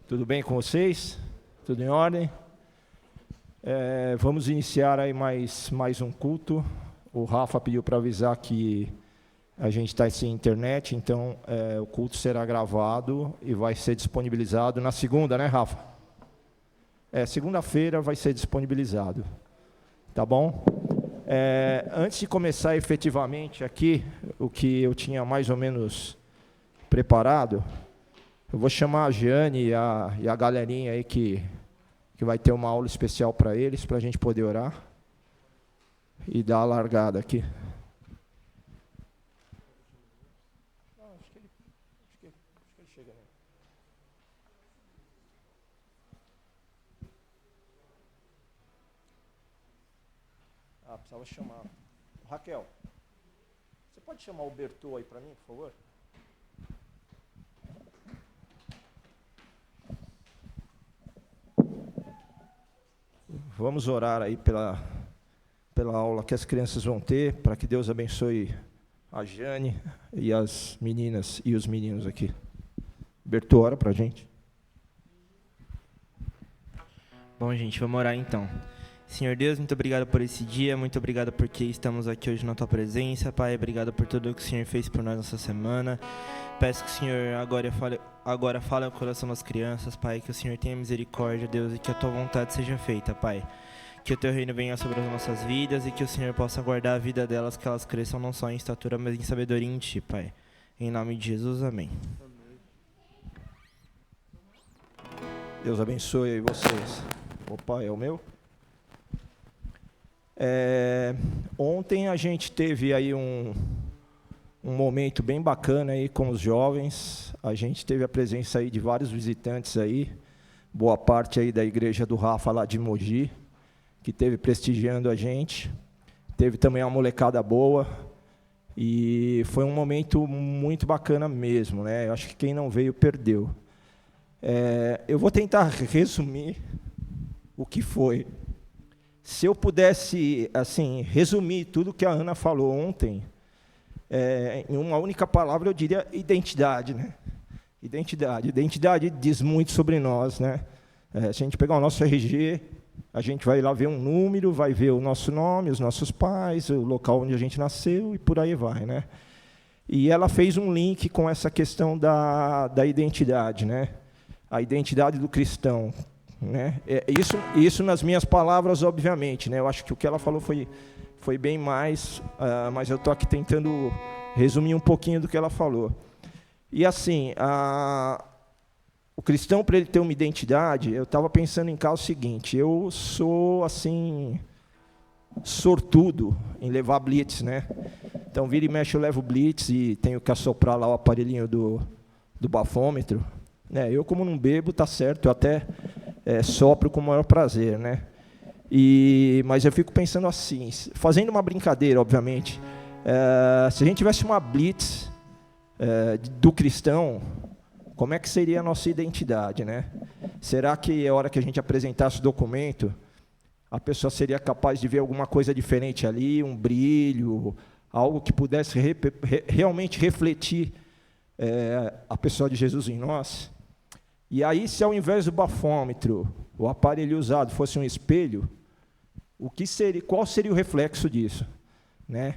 Tudo bem com vocês? Tudo em ordem? Vamos iniciar aí mais um culto. O Rafa pediu para avisar que a gente está sem internet, então o culto será gravado e vai ser disponibilizado na segunda, né, Rafa? Segunda-feira vai ser disponibilizado, tá bom? Antes de começar efetivamente aqui, o que eu tinha mais ou menos preparado, eu vou chamar a Jeane e a galerinha aí que vai ter uma aula especial para eles, para a gente poder orar e dar a largada aqui. Acho que ele chega, né? Precisava chamar. Raquel, você pode chamar o Bertô aí para mim, por favor? Vamos orar aí pela aula que as crianças vão ter, para que Deus abençoe a Jane e as meninas e os meninos aqui. Bertô, ora para a gente. Bom, gente, vamos orar então. Senhor Deus, muito obrigado por esse dia, muito obrigado porque estamos aqui hoje na Tua presença, Pai, obrigado por tudo que o Senhor fez por nós nessa semana. Peço que o Senhor agora fale ao coração das crianças, Pai, que o Senhor tenha misericórdia, Deus, e que a Tua vontade seja feita, Pai. Que o Teu reino venha sobre as nossas vidas e que o Senhor possa guardar a vida delas, que elas cresçam não só em estatura, mas em sabedoria em Ti, Pai. Em nome de Jesus, amém. Deus abençoe vocês. Opa, é o meu? Ontem a gente teve aí um momento bem bacana aí com os jovens. A gente teve a presença aí de vários visitantes aí, boa parte aí da igreja do Rafa lá de Mogi, que teve prestigiando a gente. Teve também uma molecada boa e foi um momento muito bacana mesmo, né? Eu acho que quem não veio perdeu. Eu vou tentar resumir o que foi. Se eu pudesse, assim, resumir tudo que a Ana falou ontem, em uma única palavra, eu diria identidade, né? Identidade diz muito sobre nós, né? Se a gente pegar o nosso RG, a gente vai lá ver um número, vai ver o nosso nome, os nossos pais, o local onde a gente nasceu e por aí vai, né? E ela fez um link com essa questão da identidade, né? A identidade do cristão. Né? Isso nas minhas palavras, obviamente, né? Eu acho que o que ela falou foi bem mais, mas eu estou aqui tentando resumir um pouquinho do que ela falou. E assim, o cristão, para ele ter uma identidade, eu estava pensando em caso seguinte: eu sou assim sortudo em levar blitz, né? Então vira e mexe eu levo blitz e tenho que assoprar lá o aparelhinho do bafômetro, né? Eu, como não bebo, tá certo, eu até sopro com o maior prazer, né? Mas eu fico pensando assim, fazendo uma brincadeira, obviamente, se a gente tivesse uma blitz do cristão, como é que seria a nossa identidade, né? Será que a hora que a gente apresentasse o documento, a pessoa seria capaz de ver alguma coisa diferente ali, um brilho, algo que pudesse realmente refletir a pessoa de Jesus em nós? E aí, se ao invés do bafômetro, o aparelho usado fosse um espelho, qual seria o reflexo disso, né?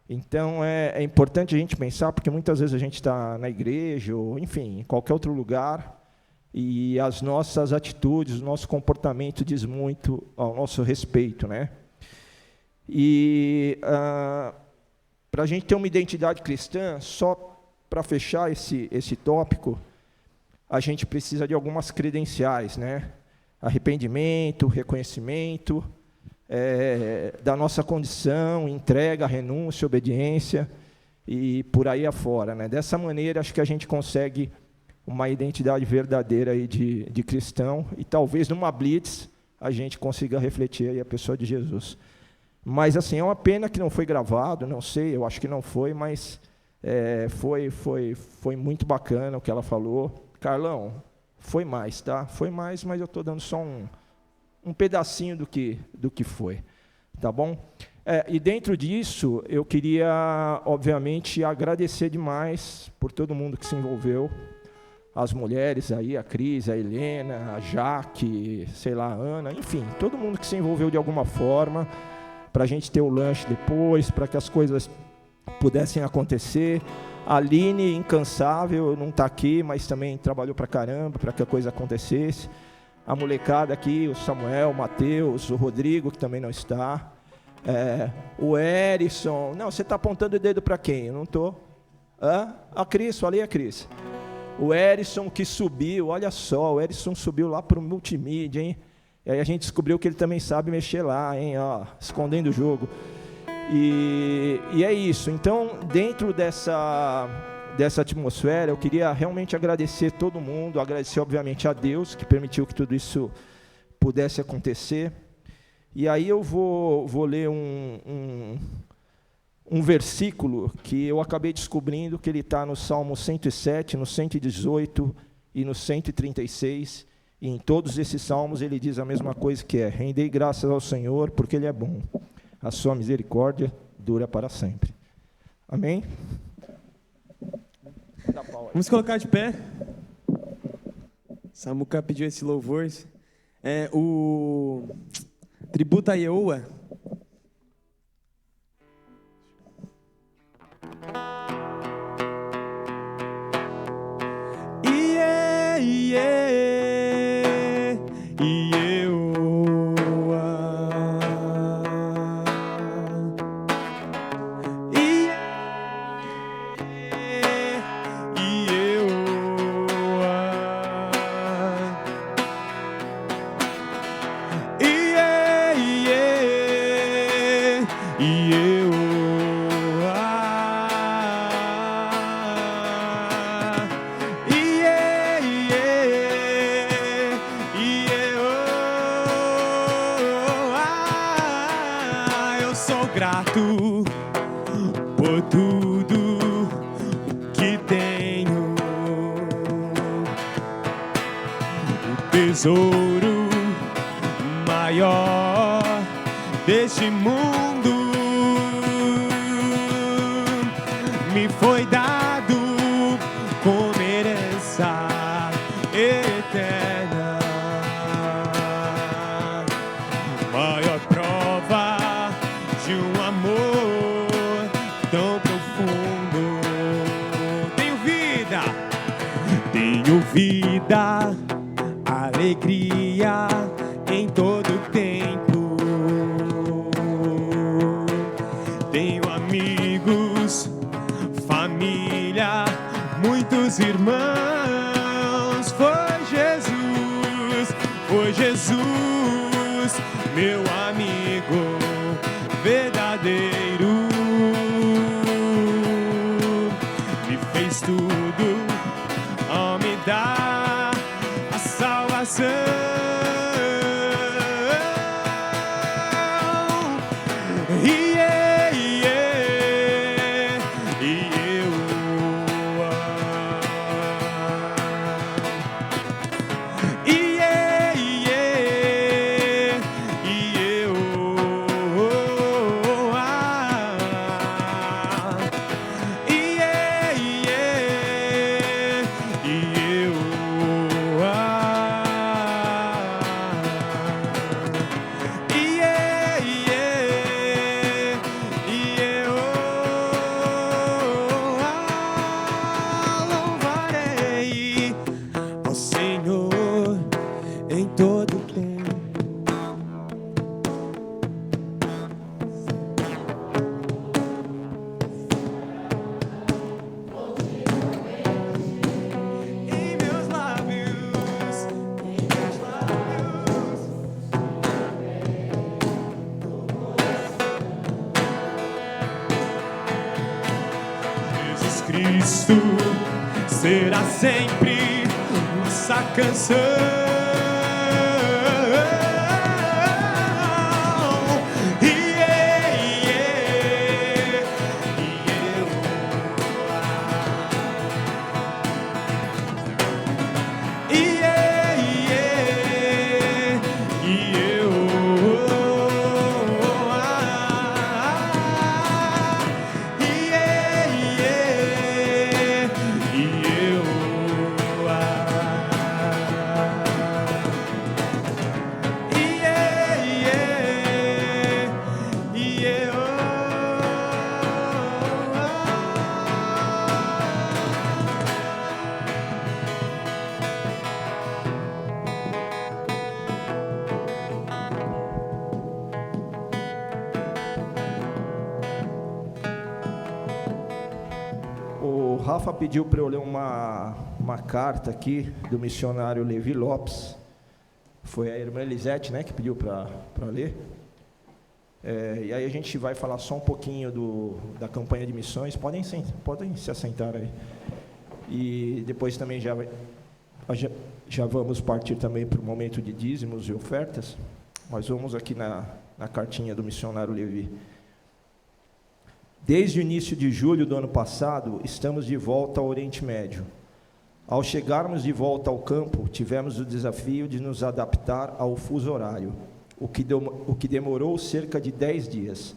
Então, é importante a gente pensar, porque muitas vezes a gente está na igreja, ou, enfim, em qualquer outro lugar, e as nossas atitudes, o nosso comportamento diz muito ao nosso respeito, né? E para a gente ter uma identidade cristã, só para fechar esse tópico, a gente precisa de algumas credenciais, né? Arrependimento, reconhecimento da nossa condição, entrega, renúncia, obediência e por aí afora, né? Dessa maneira, acho que a gente consegue uma identidade verdadeira aí de cristão e talvez numa blitz a gente consiga refletir aí a pessoa de Jesus. Mas, assim, é uma pena que não foi gravado, não sei, eu acho que não foi, mas foi muito bacana o que ela falou. Carlão, foi mais, tá? Foi mais, mas eu estou dando só um pedacinho do que foi, tá bom? E dentro disso, eu queria, obviamente, agradecer demais por todo mundo que se envolveu. as mulheres aí, a Cris, a Helena, a Jaque, sei lá, a Ana, enfim, todo mundo que se envolveu de alguma forma para a gente ter o lanche depois, para que as coisas pudessem acontecer. A Aline, incansável, não está aqui, mas também trabalhou para caramba para que a coisa acontecesse. A molecada aqui, o Samuel, o Matheus, o Rodrigo, que também não está. O Erison. Não, você está apontando o dedo para quem? Eu não estou. A Cris, falei a Cris. O Erison que subiu, olha só, o Erison subiu lá para o multimídia, hein? E aí a gente descobriu que ele também sabe mexer lá, hein? Ó, escondendo o jogo. E é isso. Então, dentro dessa atmosfera, eu queria realmente agradecer todo mundo, agradecer, obviamente, a Deus, que permitiu que tudo isso pudesse acontecer. E aí eu vou ler um versículo que eu acabei descobrindo que ele está no Salmo 107, no 118 e no 136. E em todos esses salmos ele diz a mesma coisa, que é: rendei graças ao Senhor, porque Ele é bom. A sua misericórdia dura para sempre. Amém? Vamos colocar de pé. Samuca pediu esse louvor. O tributo a Yehowa. grato por tudo que tenho. O tesouro maior deste mundo me foi dado como herança eterna. Maior prova de um amor tão profundo. Tenho vida, alegria em todo tempo. Tenho amigos, família, muitos irmãos. Foi Jesus, meu amigo verdadeiro. Me fez tudo ao me dar a salvação. Em todo tempo. Em meus lábios, Jesus Cristo será sempre nossa canção. Rafa pediu para eu ler uma carta aqui do missionário Levi Lopes. Foi a irmã Elisete, né, que pediu para ler. E aí a gente vai falar só um pouquinho da campanha de missões. Podem se assentar aí. E depois também já vamos partir também para o momento de dízimos e ofertas. Mas vamos aqui na cartinha do missionário Levi. Desde o início de julho do ano passado, estamos de volta ao Oriente Médio. Ao chegarmos de volta ao campo, tivemos o desafio de nos adaptar ao fuso horário, o que demorou cerca de 10 dias.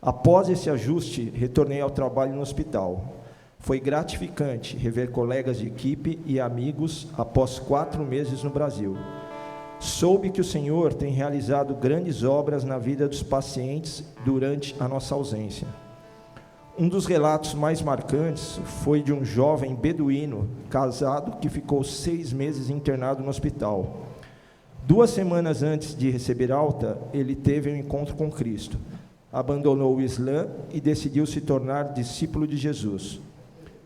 Após esse ajuste, retornei ao trabalho no hospital. Foi gratificante rever colegas de equipe e amigos após 4 meses no Brasil. Soube que o Senhor tem realizado grandes obras na vida dos pacientes durante a nossa ausência. Um dos relatos mais marcantes foi de um jovem beduíno casado que ficou 6 meses internado no hospital. 2 semanas antes de receber alta, ele teve um encontro com Cristo, abandonou o Islã e decidiu se tornar discípulo de Jesus.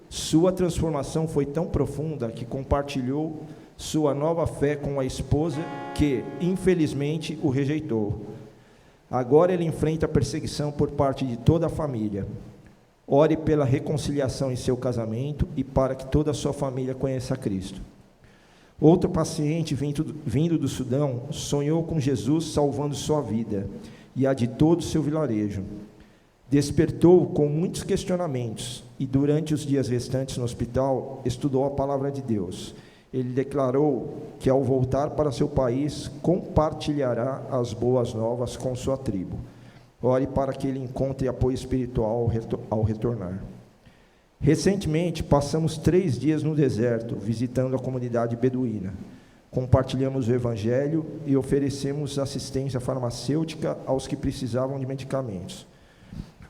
Sua transformação foi tão profunda que compartilhou sua nova fé com a esposa que, infelizmente, o rejeitou. Agora ele enfrenta perseguição por parte de toda a família. Ore pela reconciliação em seu casamento e para que toda a sua família conheça Cristo. Outro paciente vindo do Sudão sonhou com Jesus salvando sua vida e a de todo o seu vilarejo. Despertou com muitos questionamentos e, durante os dias restantes no hospital, estudou a palavra de Deus. Ele declarou que, ao voltar para seu país, compartilhará as boas novas com sua tribo. Ore para que ele encontre apoio espiritual ao retornar. Recentemente, passamos 3 dias no deserto, visitando a comunidade beduína. Compartilhamos o Evangelho e oferecemos assistência farmacêutica aos que precisavam de medicamentos.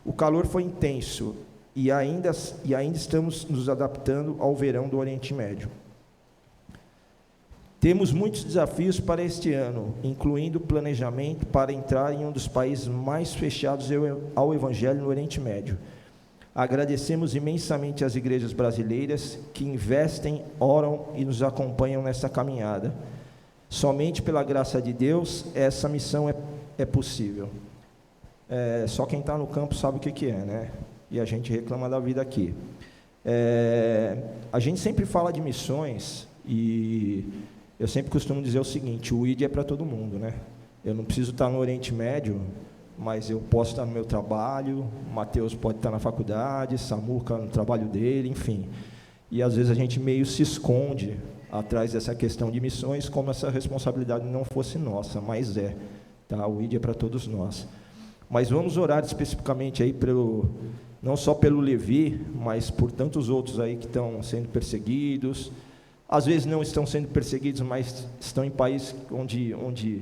O calor foi intenso e ainda estamos nos adaptando ao verão do Oriente Médio. Temos muitos desafios para este ano, incluindo o planejamento para entrar em um dos países mais fechados ao Evangelho no Oriente Médio. Agradecemos imensamente às igrejas brasileiras que investem, oram e nos acompanham nessa caminhada. Somente pela graça de Deus, essa missão é possível. Só quem está no campo sabe o que é, né? E a gente reclama da vida aqui. A gente sempre fala de missões e eu sempre costumo dizer o seguinte: o ID é para todo mundo, né? Eu não preciso estar no Oriente Médio, mas eu posso estar no meu trabalho, o Mateus pode estar na faculdade, Samuca no trabalho dele, enfim. E às vezes a gente meio se esconde atrás dessa questão de missões, como essa responsabilidade não fosse nossa, mas tá? O ID é para todos nós. Mas vamos orar especificamente aí não só pelo Levi, mas por tantos outros aí que estão sendo perseguidos. Às vezes não estão sendo perseguidos, mas estão em países onde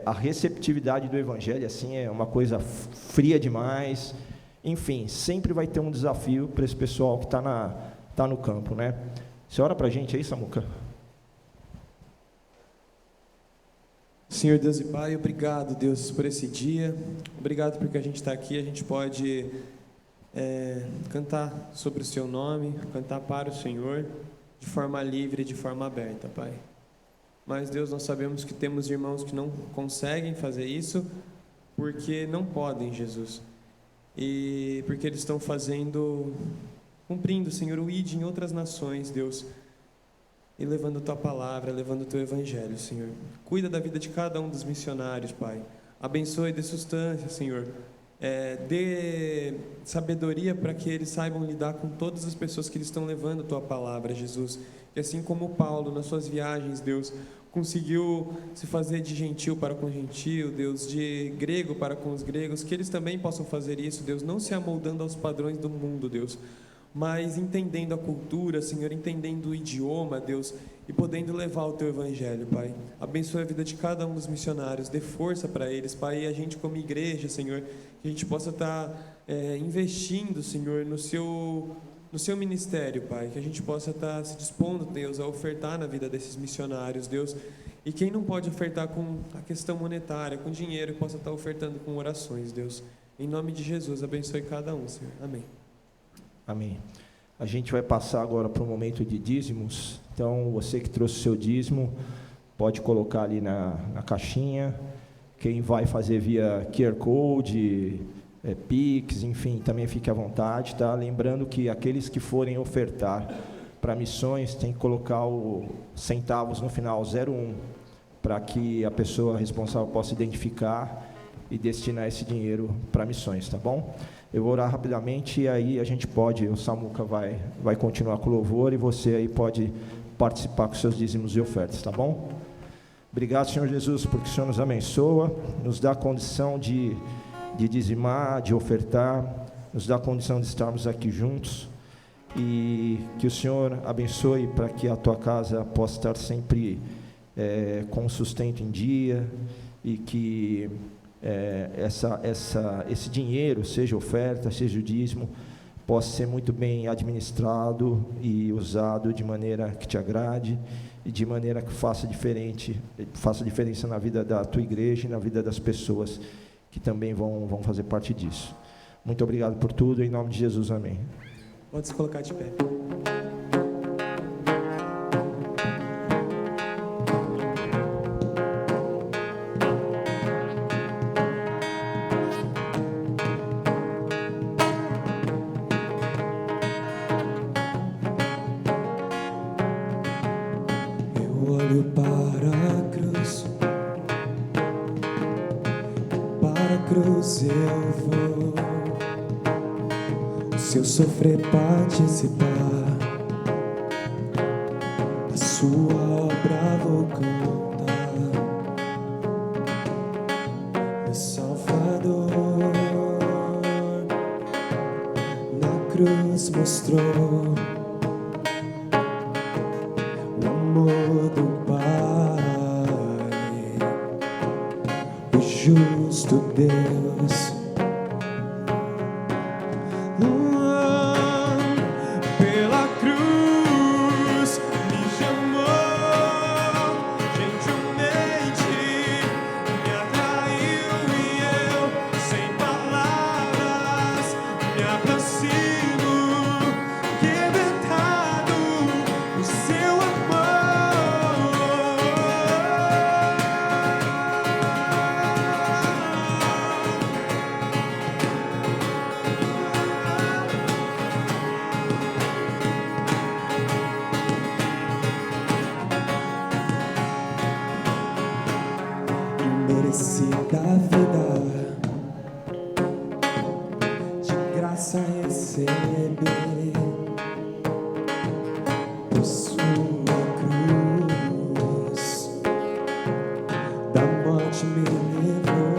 a receptividade do Evangelho assim, é uma coisa fria demais. Enfim, sempre vai ter um desafio para esse pessoal que está no campo, né? Você ora para a gente aí, Samuca? Senhor Deus e Pai, obrigado, Deus, por esse dia. Obrigado porque a gente está aqui, a gente pode cantar sobre o Seu nome, cantar para o Senhor, de forma livre, de forma aberta, Pai. Mas, Deus, nós sabemos que temos irmãos que não conseguem fazer isso porque não podem, Jesus. E porque eles estão cumprindo, Senhor, o ID em outras nações, Deus, e levando a Tua palavra, levando o Teu Evangelho, Senhor. Cuida da vida de cada um dos missionários, Pai. Abençoe de substância, Senhor. Dê sabedoria para que eles saibam lidar com todas as pessoas que eles estão levando a Tua palavra, Jesus. E assim como Paulo, nas suas viagens, Deus, conseguiu se fazer de gentil para com gentil, Deus, de grego para com os gregos, que eles também possam fazer isso, Deus, não se amoldando aos padrões do mundo, Deus, mas entendendo a cultura, Senhor, entendendo o idioma, Deus, e podendo levar o Teu Evangelho, Pai. Abençoe a vida de cada um dos missionários, dê força para eles, Pai, e a gente como igreja, Senhor, que a gente possa estar investindo, Senhor, no Seu ministério, Pai, que a gente possa estar se dispondo, Deus, a ofertar na vida desses missionários, Deus, e quem não pode ofertar com a questão monetária, com dinheiro, possa estar ofertando com orações, Deus. Em nome de Jesus, abençoe cada um, Senhor. Amém. Amém. A gente vai passar agora para o momento de dízimos. Então, você que trouxe o seu dízimo, pode colocar ali na caixinha. Quem vai fazer via QR Code, Pix, enfim, também fique à vontade, tá? Lembrando que aqueles que forem ofertar para missões, tem que colocar o centavos no final, 01, para que a pessoa responsável possa identificar e destinar esse dinheiro para missões, tá bom? Eu vou orar rapidamente e aí a gente pode, o Samuca vai continuar com o louvor e você aí pode participar com seus dízimos e ofertas, tá bom? Obrigado, Senhor Jesus, porque o Senhor nos abençoa, nos dá a condição de dizimar, de ofertar, nos dá a condição de estarmos aqui juntos, e que o Senhor abençoe para que a tua casa possa estar sempre com sustento em dia, e que esse dinheiro, seja oferta, seja o dízimo, possa ser muito bem administrado e usado de maneira que te agrade, e de maneira que faça diferença na vida da tua igreja e na vida das pessoas que também vão fazer parte disso. Muito obrigado por tudo, em nome de Jesus, amém. Pode se colocar de pé. Eu olho para a cruz, para a cruz eu vou. Se eu sofrer, participar, a sua obra vou contar. Meu Salvador na cruz mostrou o amor do Pai, o justo Deus. Pela cruz me chamou, gentilmente me atraiu e eu, sem palavras, me aproximo, quebrantado no seu amor. Imerecida vida, de graça receber, por sua cruz, da morte me livrou,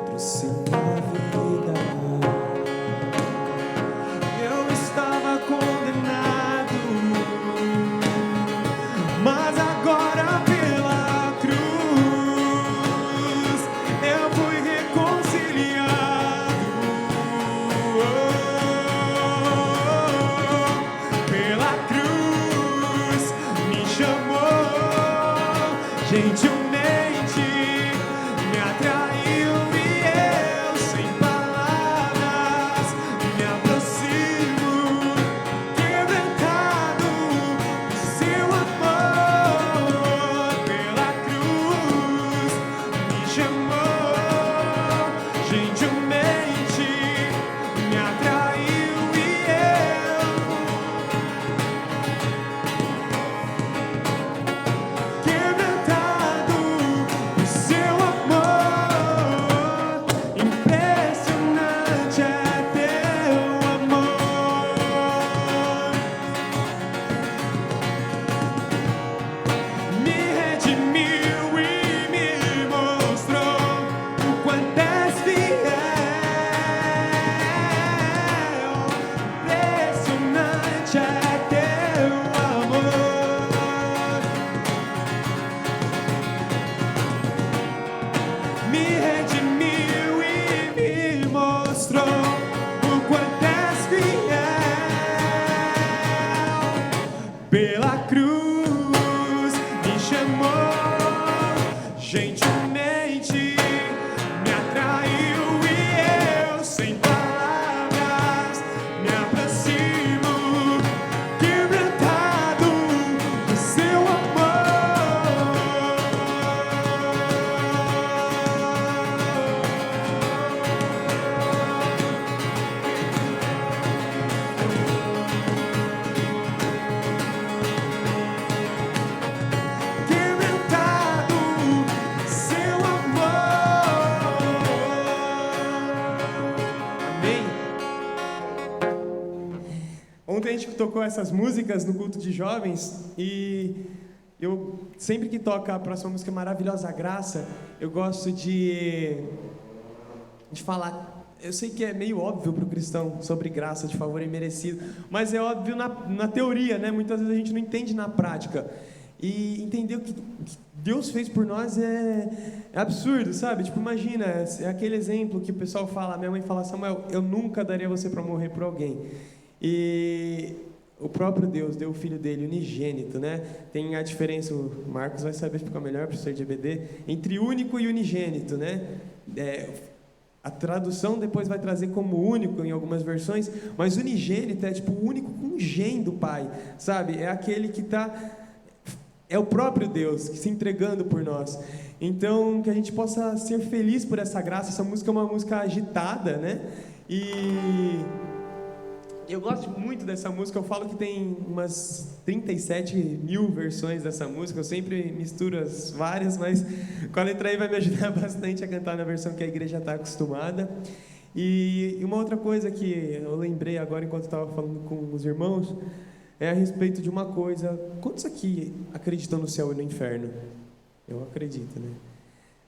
trouxe a vida. Eu estava condenado, mas agora pela cruz eu fui reconciliado. Pela cruz me chamou, gentilmente me atraiu e eu, sem palavras, me aproximo, quebrantado no seu amor. Pela cruz me chamou, gentilmente me atraiu e eu, quebrantado no seu amor. Impressionante é teu amor. Me redimiu e me mostrou o quanto és fiel. Impressionante é teu amor. Me redimiu e me mostrou o quanto és fiel. Pela cruz me chamou, gentilmente me atraiu e eu, sem palavras, tocou essas músicas no culto de jovens e eu sempre que toca a próxima música Maravilhosa Graça, eu gosto de falar. Eu sei que é meio óbvio para o cristão sobre graça de favor imerecido, mas é óbvio na teoria, né? Muitas vezes a gente não entende na prática. E entender o que Deus fez por nós é absurdo, sabe? Tipo, imagina, é aquele exemplo que o pessoal fala, minha mãe fala, Samuel, eu nunca daria você para morrer por alguém. E o próprio Deus deu o Filho dele, unigênito, né? Tem a diferença, o Marcos vai saber ficar melhor, professor de EBD, entre único e unigênito, né? A tradução depois vai trazer como único em algumas versões, mas unigênito é tipo o único com gen do Pai, sabe? É aquele que é o próprio Deus que se entregando por nós. Então, que a gente possa ser feliz por essa graça. Essa música é uma música agitada, né? E eu gosto muito dessa música. Eu falo que tem umas 37 mil versões dessa música. Eu sempre misturo as várias, mas com a letra aí vai me ajudar bastante a cantar na versão que a igreja está acostumada. E uma outra coisa que eu lembrei agora enquanto estava falando com os irmãos é a respeito de uma coisa. Quantos aqui acreditam no céu e no inferno? Eu acredito, né?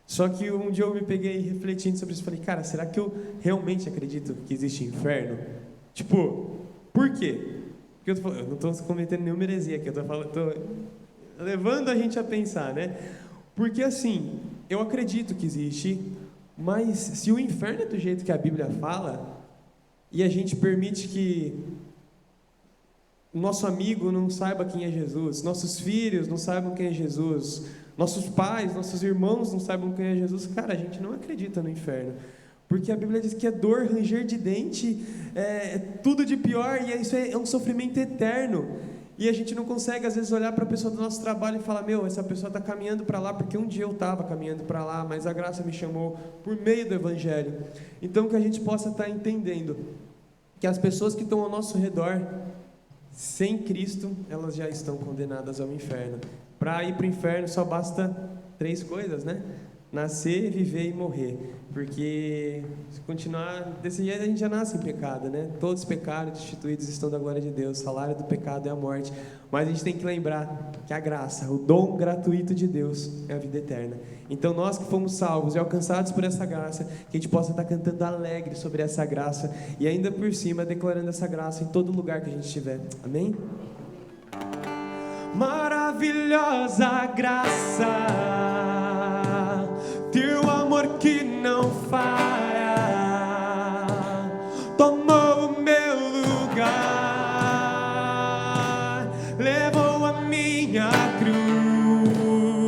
Só que um dia eu me peguei refletindo sobre isso e falei, cara, será que eu realmente acredito que existe inferno? Tipo, por quê? Porque eu não estou cometendo nenhuma heresia aqui, eu estou levando a gente a pensar, né? Porque assim, eu acredito que existe, mas se o inferno é do jeito que a Bíblia fala, e a gente permite que o nosso amigo não saiba quem é Jesus, nossos filhos não saibam quem é Jesus, nossos pais, nossos irmãos não saibam quem é Jesus, cara, a gente não acredita no inferno. Porque a Bíblia diz que é dor, ranger de dente, é tudo de pior, e isso é um sofrimento eterno. E a gente não consegue, às vezes, olhar para a pessoa do nosso trabalho e falar, essa pessoa está caminhando para lá, porque um dia eu estava caminhando para lá, mas a graça me chamou por meio do Evangelho. Então, que a gente possa estar entendendo que as pessoas que estão ao nosso redor, sem Cristo, elas já estão condenadas ao inferno. Para ir para o inferno só basta 3 coisas, né? Nascer, viver e morrer. Porque se continuar desse jeito, a gente já nasce em pecado, né? Todos pecaram, destituídos estão da glória de Deus. O salário do pecado é a morte. Mas a gente tem que lembrar que a graça, o dom gratuito de Deus é a vida eterna. Então nós que fomos salvos e alcançados por essa graça, que a gente possa estar cantando alegre sobre essa graça e ainda por cima declarando essa graça em todo lugar que a gente estiver. Amém? Maravilhosa graça, teu amor que não falha, tomou o meu lugar, levou a minha cruz,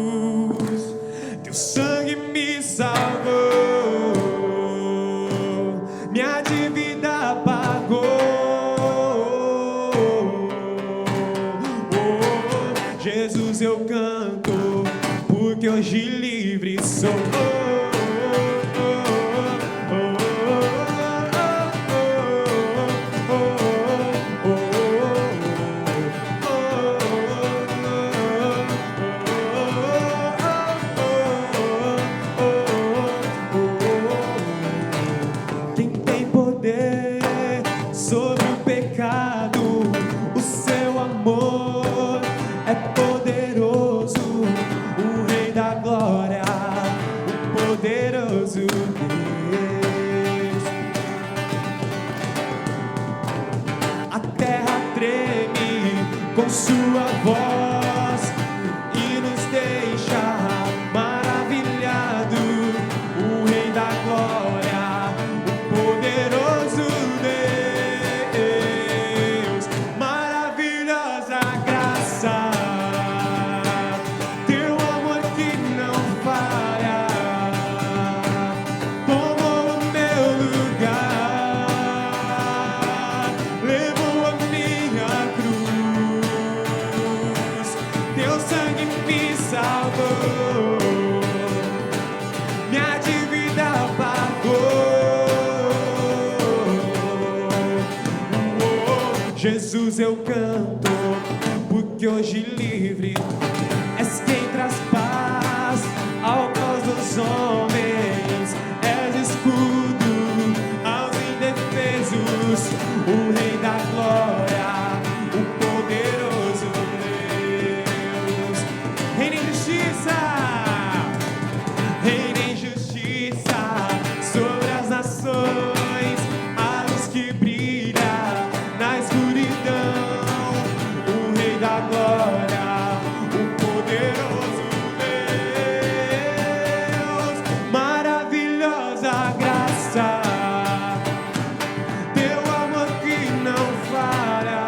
teu sangue me salvou, minha dívida pagou. Jesus, eu canto, porque hoje livre sou. Quem tem poder sobre o pecado, o seu amor é poderoso, o Rei da Glória, o poderoso Deus. A terra treme com sua voz e nos deixa maravilhado, o Rei da Glória, o poderoso Deus. Maravilhosa graça, teu amor que não falha, tomou o meu lugar, levou a minha cruz, teu sangue me salvou, minha dívida pagou. Jesus, eu canto, porque hoje livre és quem traz paz ao caos dos homens, és escudo aos indefesos, o Rei da Glória, o da glória, o poderoso Deus, maravilhosa graça, teu amor que não falha,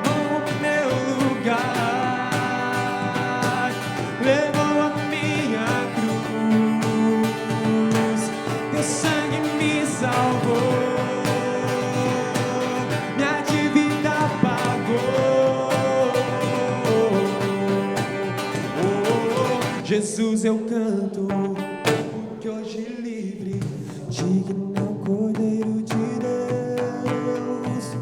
no meu lugar, levou a minha cruz, teu sangue me salvou. Jesus, eu canto, porque hoje livre, digno é o Cordeiro de Deus,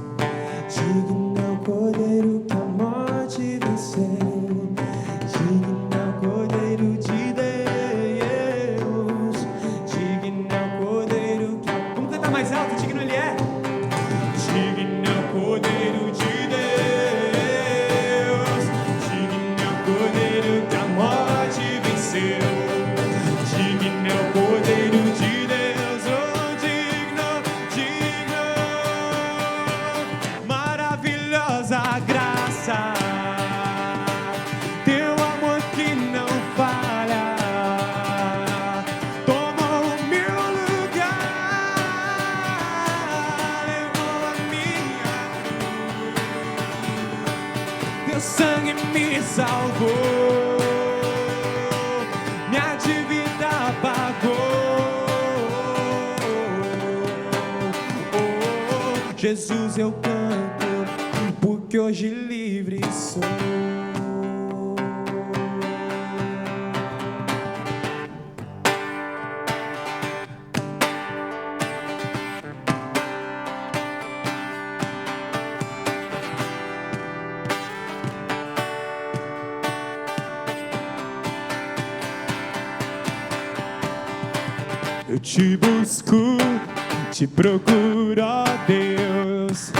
digno é o Cordeiro que a morte venceu, digno é o Cordeiro de Deus, digno é o Cordeiro que a... Vamos cantar mais alto, digno ele é. Digno é o Cordeiro de Deus, digno é o Cordeiro que a morte venceu. Digno é o Cordeiro de Deus, oh, digno, digno, maravilhosa graça, teu amor que não falha, tomou o meu lugar, levou a minha cruz, teu sangue me salvou. Minha dívida pagou. Jesus, eu canto, porque hoje livre sou. Eu te busco, te procuro, ó Deus.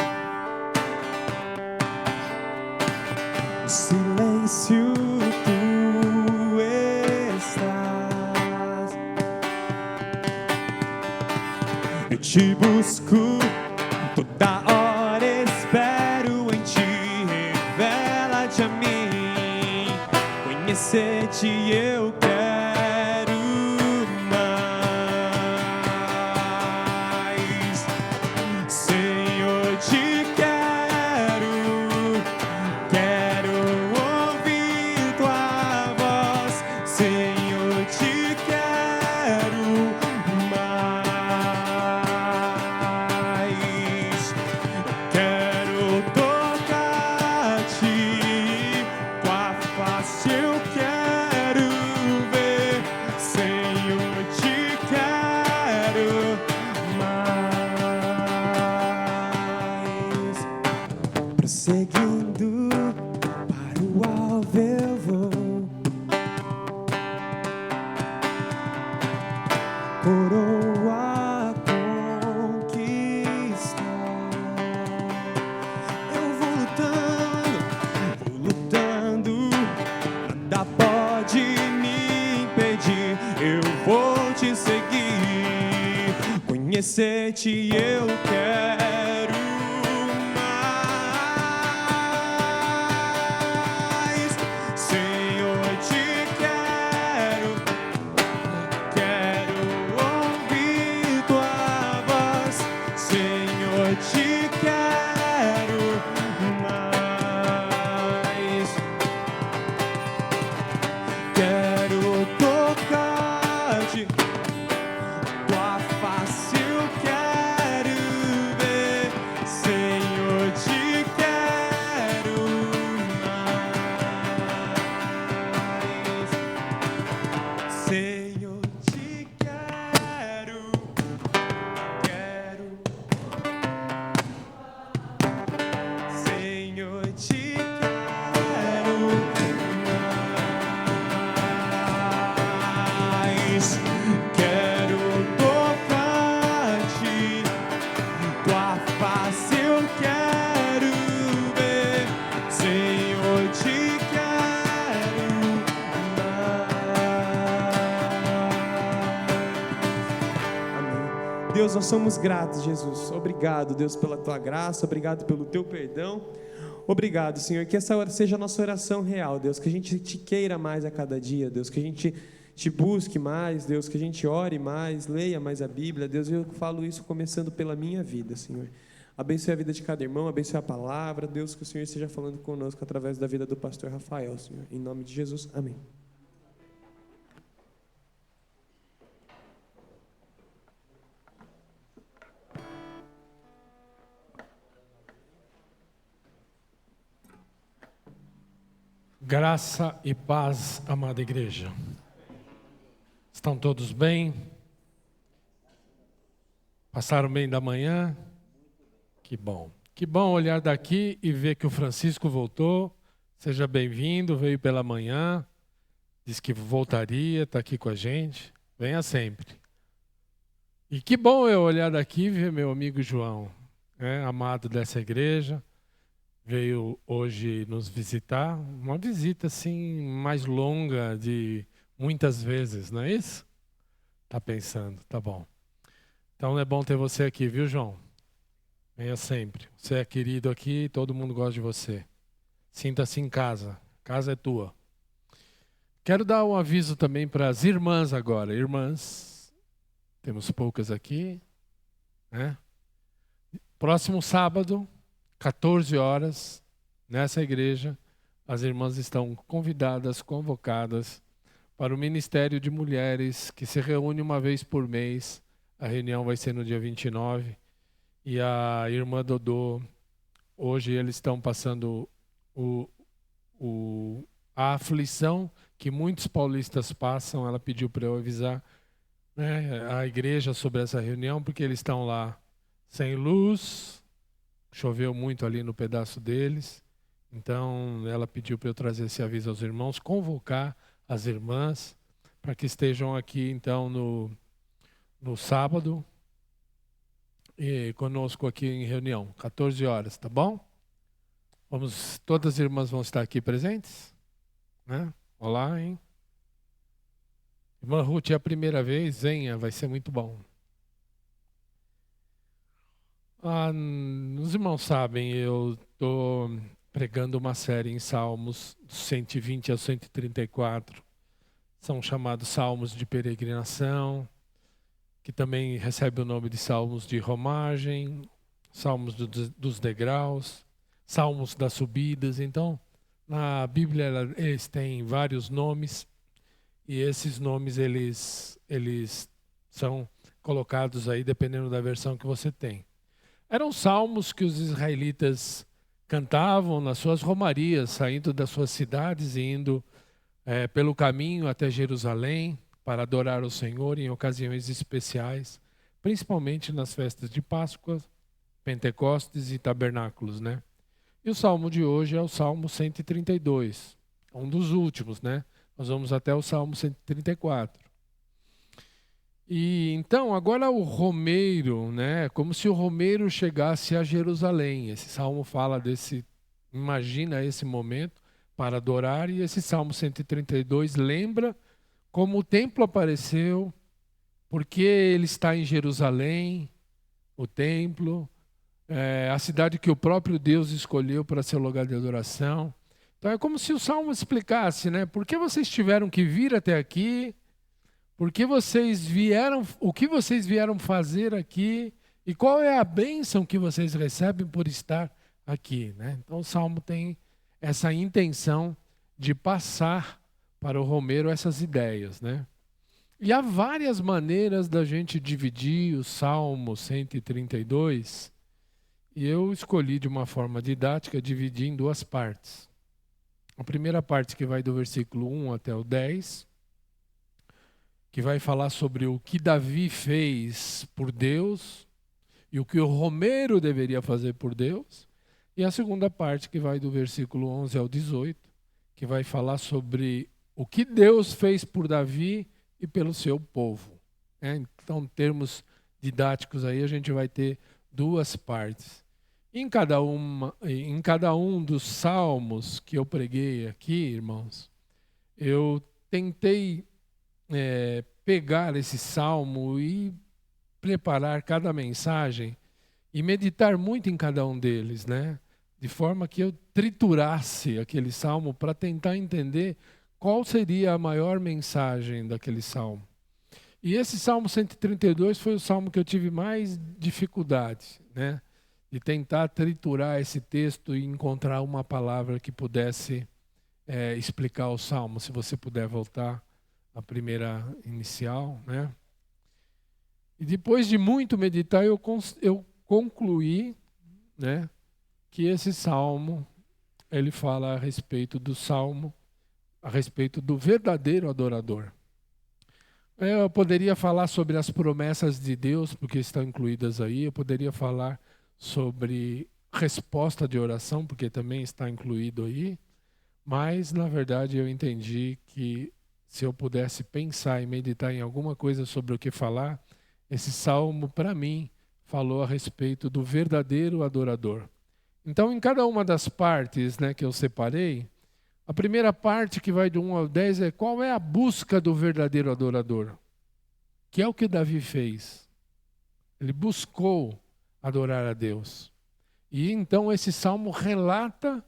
No silêncio tu estás. Eu te busco, toda hora espero em ti. Revela-te a mim, conhecer-te eu quero. Seguindo para o alvo eu vou, coroa conquistar. Eu vou lutando, nada pode me impedir. Eu vou te seguir, conhecer-te eu quero. Deus, nós somos gratos, Jesus. Obrigado, Deus, pela Tua graça, obrigado pelo Teu perdão, Obrigado, Senhor, que essa seja a nossa oração real, Deus, que a gente te queira mais a cada dia, Deus, que a gente te busque mais, Deus, que a gente ore mais, leia mais a Bíblia, Deus, eu falo isso começando pela minha vida, Senhor. Abençoe a vida de cada irmão, abençoe a palavra, Deus, que o Senhor esteja falando conosco através da vida do pastor Rafael, Senhor. Em nome de Jesus, amém. Graça e paz, amada igreja. Estão todos bem? Passaram bem da manhã? Que bom. Que bom olhar daqui e ver que o Francisco voltou. Seja bem-vindo, veio pela manhã. Disse que voltaria, está aqui com a gente. Venha sempre. E que bom eu olhar daqui e ver meu amigo João, amado dessa igreja. Veio hoje nos visitar, uma visita assim mais longa de muitas vezes, não é isso? Tá pensando, tá bom. Então é bom ter você aqui, viu, João? Venha sempre. Você é querido aqui, todo mundo gosta de você. Sinta-se em casa, casa é tua. Quero dar um aviso também para as irmãs agora. Irmãs, temos poucas aqui, né? Próximo sábado, 14 horas, nessa igreja, as irmãs estão convidadas, convocadas para o Ministério de Mulheres, que se reúne uma vez por mês. A reunião vai ser no dia 29. E a irmã Dodô, hoje eles estão passando a aflição que muitos paulistas passam. Ela pediu para eu avisar, né, a igreja sobre essa reunião, porque eles estão lá sem luz. Choveu muito ali no pedaço deles, então ela pediu para eu trazer esse aviso aos irmãos, convocar as irmãs para que estejam aqui então no sábado e conosco aqui em reunião, 14 horas, tá bom? Todas as irmãs vão estar aqui presentes, né? Olá, hein? Irmã Ruth, é a primeira vez, venha, vai ser muito bom. Os irmãos sabem, eu estou pregando uma série em Salmos, 120 a 134. São chamados Salmos de peregrinação, que também recebe o nome de Salmos de romagem, Salmos dos degraus, Salmos das subidas. Então, na Bíblia eles têm vários nomes, e esses nomes eles são colocados aí dependendo da versão que você tem. Eram salmos que os israelitas cantavam nas suas romarias, saindo das suas cidades e indo pelo caminho até Jerusalém para adorar o Senhor em ocasiões especiais, principalmente nas festas de Páscoa, Pentecostes e Tabernáculos, né? E o salmo de hoje é o Salmo 132, um dos últimos, né? Nós vamos até o Salmo 134. E então, agora o romeiro, né? Como se o romeiro chegasse a Jerusalém. Esse salmo fala imagina esse momento para adorar, e esse Salmo 132 lembra como o templo apareceu, porque ele está em Jerusalém, o templo, a cidade que o próprio Deus escolheu para ser lugar de adoração. Então é como se o salmo explicasse, né? Por que vocês tiveram que vir até aqui? O que vocês vieram fazer aqui e qual é a bênção que vocês recebem por estar aqui, né? Então o Salmo tem essa intenção de passar para o romeiro essas ideias, né? E há várias maneiras da gente dividir o Salmo 132, e eu escolhi de uma forma didática dividir em duas partes. A primeira parte, que vai do versículo 1 até o 10, que vai falar sobre o que Davi fez por Deus e o que o romeiro deveria fazer por Deus. E a segunda parte, que vai do versículo 11 ao 18, que vai falar sobre o que Deus fez por Davi e pelo seu povo. Então, em termos didáticos, aí a gente vai ter duas partes. Em cada um dos salmos que eu preguei aqui, irmãos, eu tentei pegar esse salmo e preparar cada mensagem e meditar muito em cada um deles, né? de forma que eu triturasse aquele salmo para tentar entender qual seria a maior mensagem daquele salmo. E esse Salmo 132 foi o salmo que eu tive mais dificuldade, né? De tentar triturar esse texto e encontrar uma palavra que pudesse explicar o salmo. Se você puder voltar à primeira inicial, né? E depois de muito meditar, eu concluí, né, que esse salmo, ele fala a respeito do salmo, a respeito do verdadeiro adorador. Eu poderia falar sobre as promessas de Deus, porque estão incluídas aí. Eu poderia falar sobre resposta de oração, porque também está incluído aí. Mas, na verdade, eu entendi que se eu pudesse pensar e meditar em alguma coisa sobre o que falar, esse salmo, para mim, falou a respeito do verdadeiro adorador. Então, em cada uma das partes, né, que eu separei, a primeira parte, que vai de 1 ao 10, é qual é a busca do verdadeiro adorador? Que é o que Davi fez. Ele buscou adorar a Deus. E então esse salmo relata,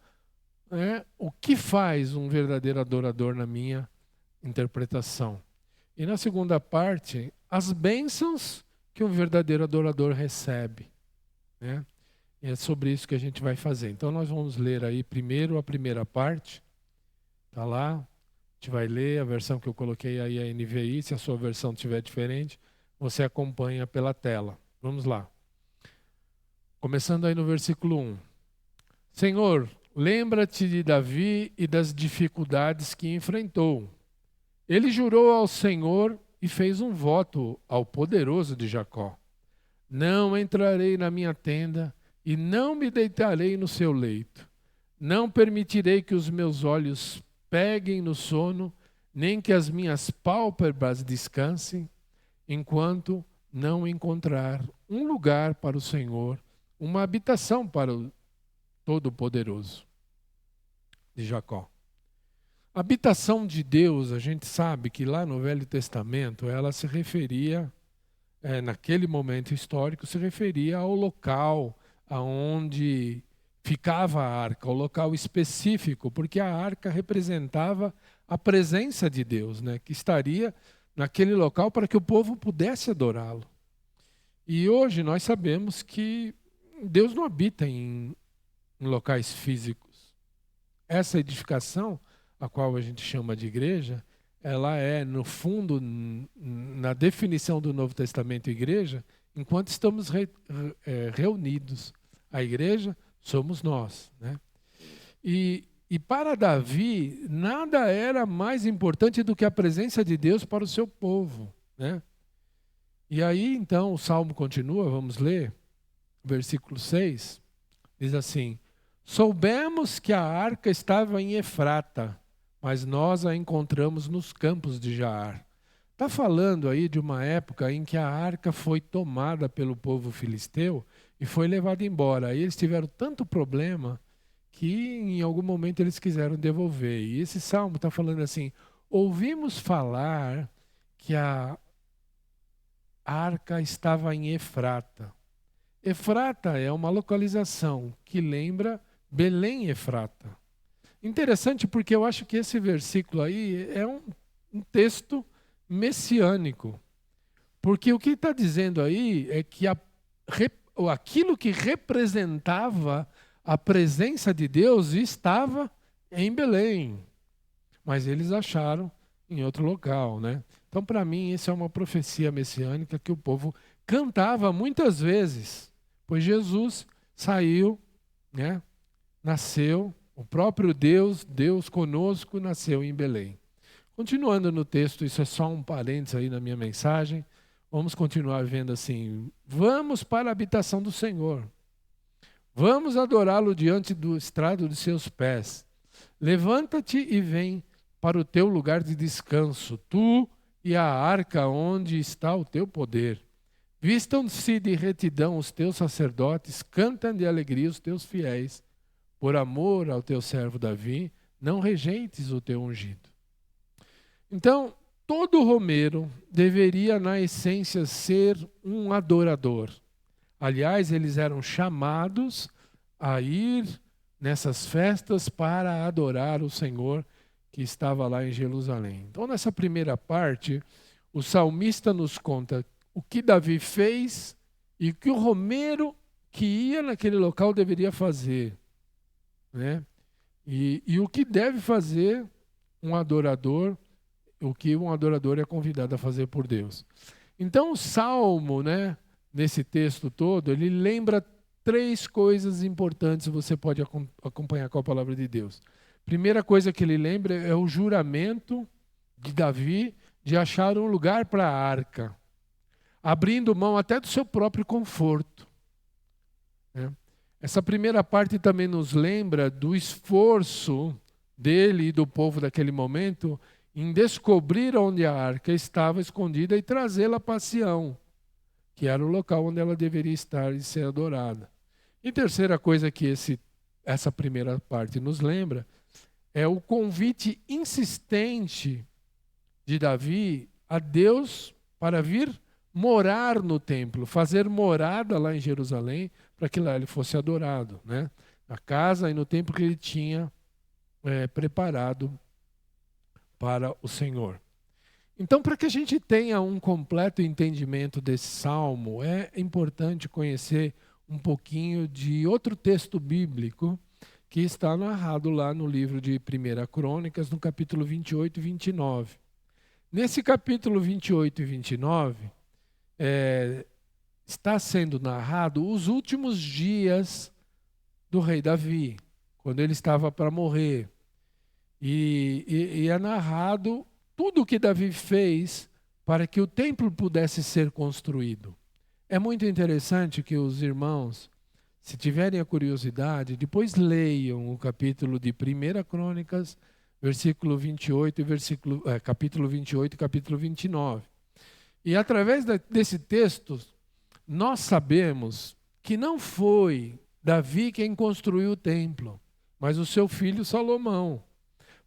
né, o que faz um verdadeiro adorador na minha interpretação. E na segunda parte, as bênçãos que um verdadeiro adorador recebe, né? E é sobre isso que a gente vai fazer. Então nós vamos ler aí primeiro a primeira parte. Está lá, a gente vai ler a versão que eu coloquei aí, a NVI. Se a sua versão estiver diferente, você acompanha pela tela. Vamos lá. Começando aí no versículo 1. Senhor, lembra-te de Davi e das dificuldades que enfrentou. Ele jurou ao Senhor e fez um voto ao poderoso de Jacó. Não entrarei na minha tenda e não me deitarei no seu leito. Não permitirei que os meus olhos peguem no sono, nem que as minhas pálpebras descansem, enquanto não encontrar um lugar para o Senhor, uma habitação para o Todo-Poderoso de Jacó. A habitação de Deus, a gente sabe que lá no Velho Testamento, ela se referia, naquele momento histórico, se referia ao local aonde ficava a arca, o local específico, porque a arca representava a presença de Deus, né, que estaria naquele local para que o povo pudesse adorá-lo. E hoje nós sabemos que Deus não habita em locais físicos. Essa edificação, a qual a gente chama de igreja, ela é, no fundo, na definição do Novo Testamento igreja, enquanto estamos reunidos. A igreja somos nós, né? E para Davi, nada era mais importante do que a presença de Deus para o seu povo, né? E aí, então, o Salmo continua, vamos ler, versículo 6, diz assim: soubemos que a arca estava em Efrata, mas nós a encontramos nos campos de Jaar. Está falando aí de uma época em que a arca foi tomada pelo povo filisteu e foi levada embora. Aí eles tiveram tanto problema que em algum momento eles quiseram devolver. E esse salmo está falando assim: ouvimos falar que a arca estava em Efrata. Efrata é uma localização que lembra Belém Efrata. Interessante, porque eu acho que esse versículo aí é um texto messiânico. Porque o que está dizendo aí é que aquilo que representava a presença de Deus estava em Belém. Mas eles acharam em outro local, né? Então, para mim, isso é uma profecia messiânica que o povo cantava muitas vezes. Pois Jesus saiu, né? Nasceu, o próprio Deus, Deus conosco, nasceu em Belém. Continuando no texto, isso é só um parênteses aí na minha mensagem. Vamos continuar vendo assim: vamos para a habitação do Senhor. Vamos adorá-lo diante do estrado de seus pés. Levanta-te e vem para o teu lugar de descanso, tu e a arca onde está o teu poder. Vistam-se de retidão os teus sacerdotes, cantam de alegria os teus fiéis. Por amor ao teu servo Davi, não rejeites o teu ungido. Então, todo romeiro deveria, na essência, ser um adorador. Aliás, eles eram chamados a ir nessas festas para adorar o Senhor que estava lá em Jerusalém. Então, nessa primeira parte, o salmista nos conta o que Davi fez e o que o romeiro que ia naquele local deveria fazer, né? E o que deve fazer um adorador, o que um adorador é convidado a fazer por Deus. Então, o Salmo, né, nesse texto todo, ele lembra 3 coisas importantes, você pode acompanhar com a palavra de Deus. Primeira coisa que ele lembra é o juramento de Davi de achar um lugar para a arca, abrindo mão até do seu próprio conforto, né? Essa primeira parte também nos lembra do esforço dele e do povo daquele momento em descobrir onde a arca estava escondida e trazê-la para Sião, que era o local onde ela deveria estar e ser adorada. E terceira coisa que essa primeira parte nos lembra é o convite insistente de Davi a Deus para vir morar no templo, fazer morada lá em Jerusalém, para que lá ele fosse adorado, né? Na casa e no templo que ele tinha preparado para o Senhor. Então, para que a gente tenha um completo entendimento desse salmo, é importante conhecer um pouquinho de outro texto bíblico que está narrado lá no livro de 1 Crônicas, no capítulo 28 e 29. Nesse capítulo 28 e 29, está sendo narrado os últimos dias do rei Davi, quando ele estava para morrer. E é narrado tudo o que Davi fez para que o templo pudesse ser construído. É muito interessante que os irmãos, se tiverem a curiosidade, depois leiam o capítulo de 1 Crônicas, versículo 28 e capítulo 28 e capítulo 29. E através desse texto, nós sabemos que não foi Davi quem construiu o templo, mas o seu filho Salomão.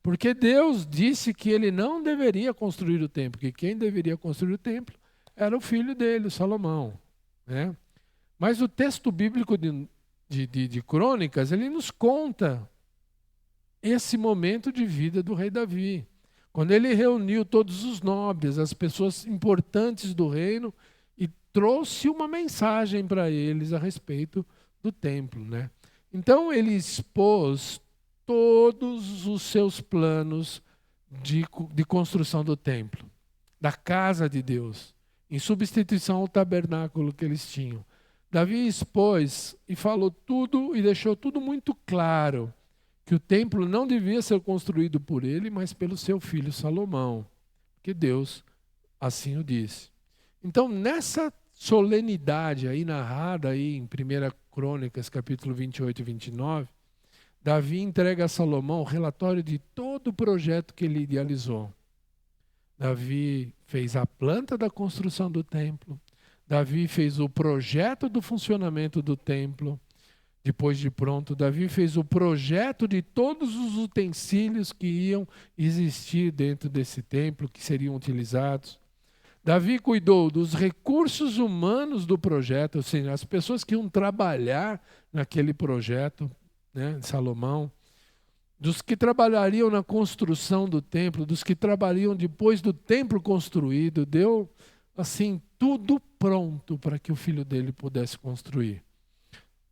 Porque Deus disse que ele não deveria construir o templo, que quem deveria construir o templo era o filho dele, o Salomão, né? Mas o texto bíblico de Crônicas, ele nos conta esse momento de vida do rei Davi. Quando ele reuniu todos os nobres, as pessoas importantes do reino, e trouxe uma mensagem para eles a respeito do templo, né? Então ele expôs todos os seus planos de construção do templo, da casa de Deus, em substituição ao tabernáculo que eles tinham. Davi expôs e falou tudo e deixou tudo muito claro, que o templo não devia ser construído por ele, mas pelo seu filho Salomão, porque Deus assim o disse. Então, nessa solenidade aí narrada aí em 1 Crônicas, capítulo 28 e 29, Davi entrega a Salomão o relatório de todo o projeto que ele idealizou. Davi fez a planta da construção do templo, Davi fez o projeto do funcionamento do templo. Depois de pronto, Davi fez o projeto de todos os utensílios que iam existir dentro desse templo, que seriam utilizados. Davi cuidou dos recursos humanos do projeto, ou seja, as pessoas que iam trabalhar naquele projeto, né, de Salomão, dos que trabalhariam na construção do templo, dos que trabalhariam depois do templo construído, deu assim tudo pronto para que o filho dele pudesse construir.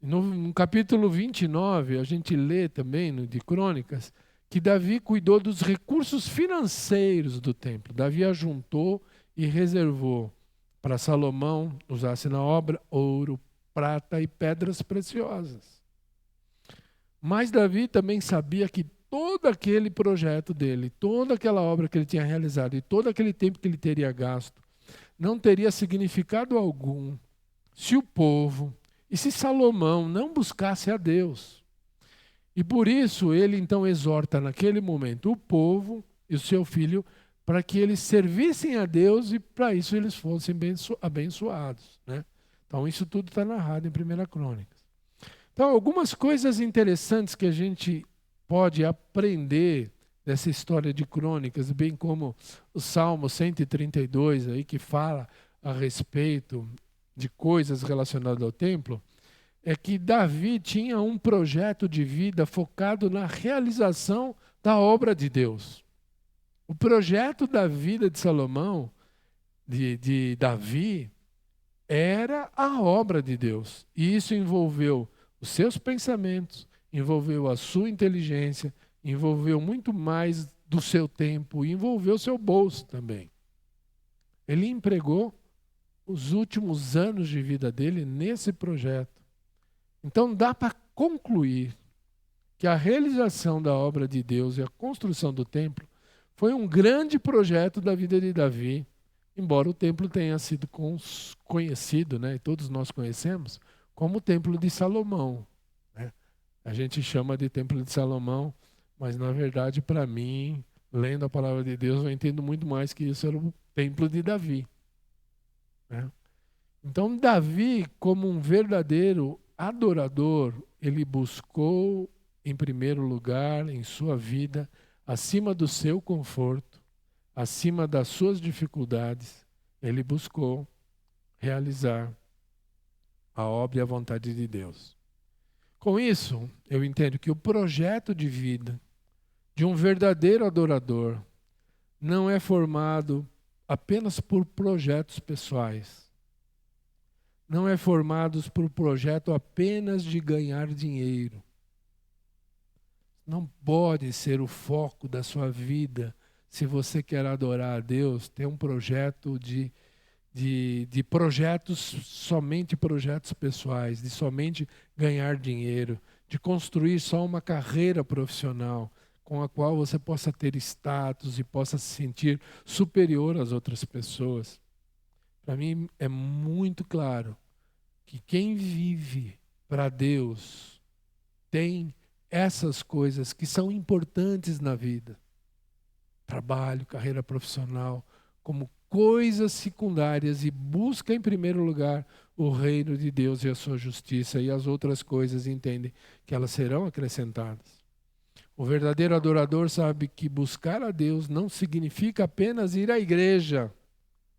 No capítulo 29, a gente lê também de Crônicas que Davi cuidou dos recursos financeiros do templo. Davi ajuntou e reservou para Salomão usasse na obra ouro, prata e pedras preciosas. Mas Davi também sabia que todo aquele projeto dele, toda aquela obra que ele tinha realizado e todo aquele tempo que ele teria gasto, não teria significado algum se o povo e se Salomão não buscasse a Deus. E por isso ele então exorta naquele momento o povo e o seu filho para que eles servissem a Deus e para isso eles fossem abençoados, né? Então isso tudo está narrado em 1 Crônicas. Então algumas coisas interessantes que a gente pode aprender dessa história de Crônicas, bem como o Salmo 132 aí que fala a respeito de coisas relacionadas ao templo, é que Davi tinha um projeto de vida focado na realização da obra de Deus. O projeto da vida de Salomão, de Davi, era a obra de Deus. E isso envolveu os seus pensamentos, envolveu a sua inteligência, envolveu muito mais do seu tempo, e envolveu o seu bolso também. Ele empregou os últimos anos de vida dele nesse projeto. Então dá para concluir que a realização da obra de Deus e a construção do templo foi um grande projeto da vida de Davi, embora o templo tenha sido conhecido, né, e todos nós conhecemos, como o Templo de Salomão, né? A gente chama de Templo de Salomão, mas na verdade, para mim, lendo a palavra de Deus, eu entendo muito mais que isso era o Templo de Davi, né? Então, Davi, como um verdadeiro adorador, ele buscou, em primeiro lugar, em sua vida, acima do seu conforto, acima das suas dificuldades, ele buscou realizar a obra e a vontade de Deus. Com isso, eu entendo que o projeto de vida de um verdadeiro adorador não é formado apenas por projetos pessoais. Não é formado por projeto apenas de ganhar dinheiro. Não pode ser o foco da sua vida. Se você quer adorar a Deus, ter um projeto de projetos, somente projetos pessoais, de somente ganhar dinheiro, de construir só uma carreira profissional com a qual você possa ter status e possa se sentir superior às outras pessoas. Para mim é muito claro que quem vive para Deus tem essas coisas que são importantes na vida. Trabalho, carreira profissional, como coisas secundárias, e busca em primeiro lugar o reino de Deus e a sua justiça, e as outras coisas entendem que elas serão acrescentadas. O verdadeiro adorador sabe que buscar a Deus não significa apenas ir à igreja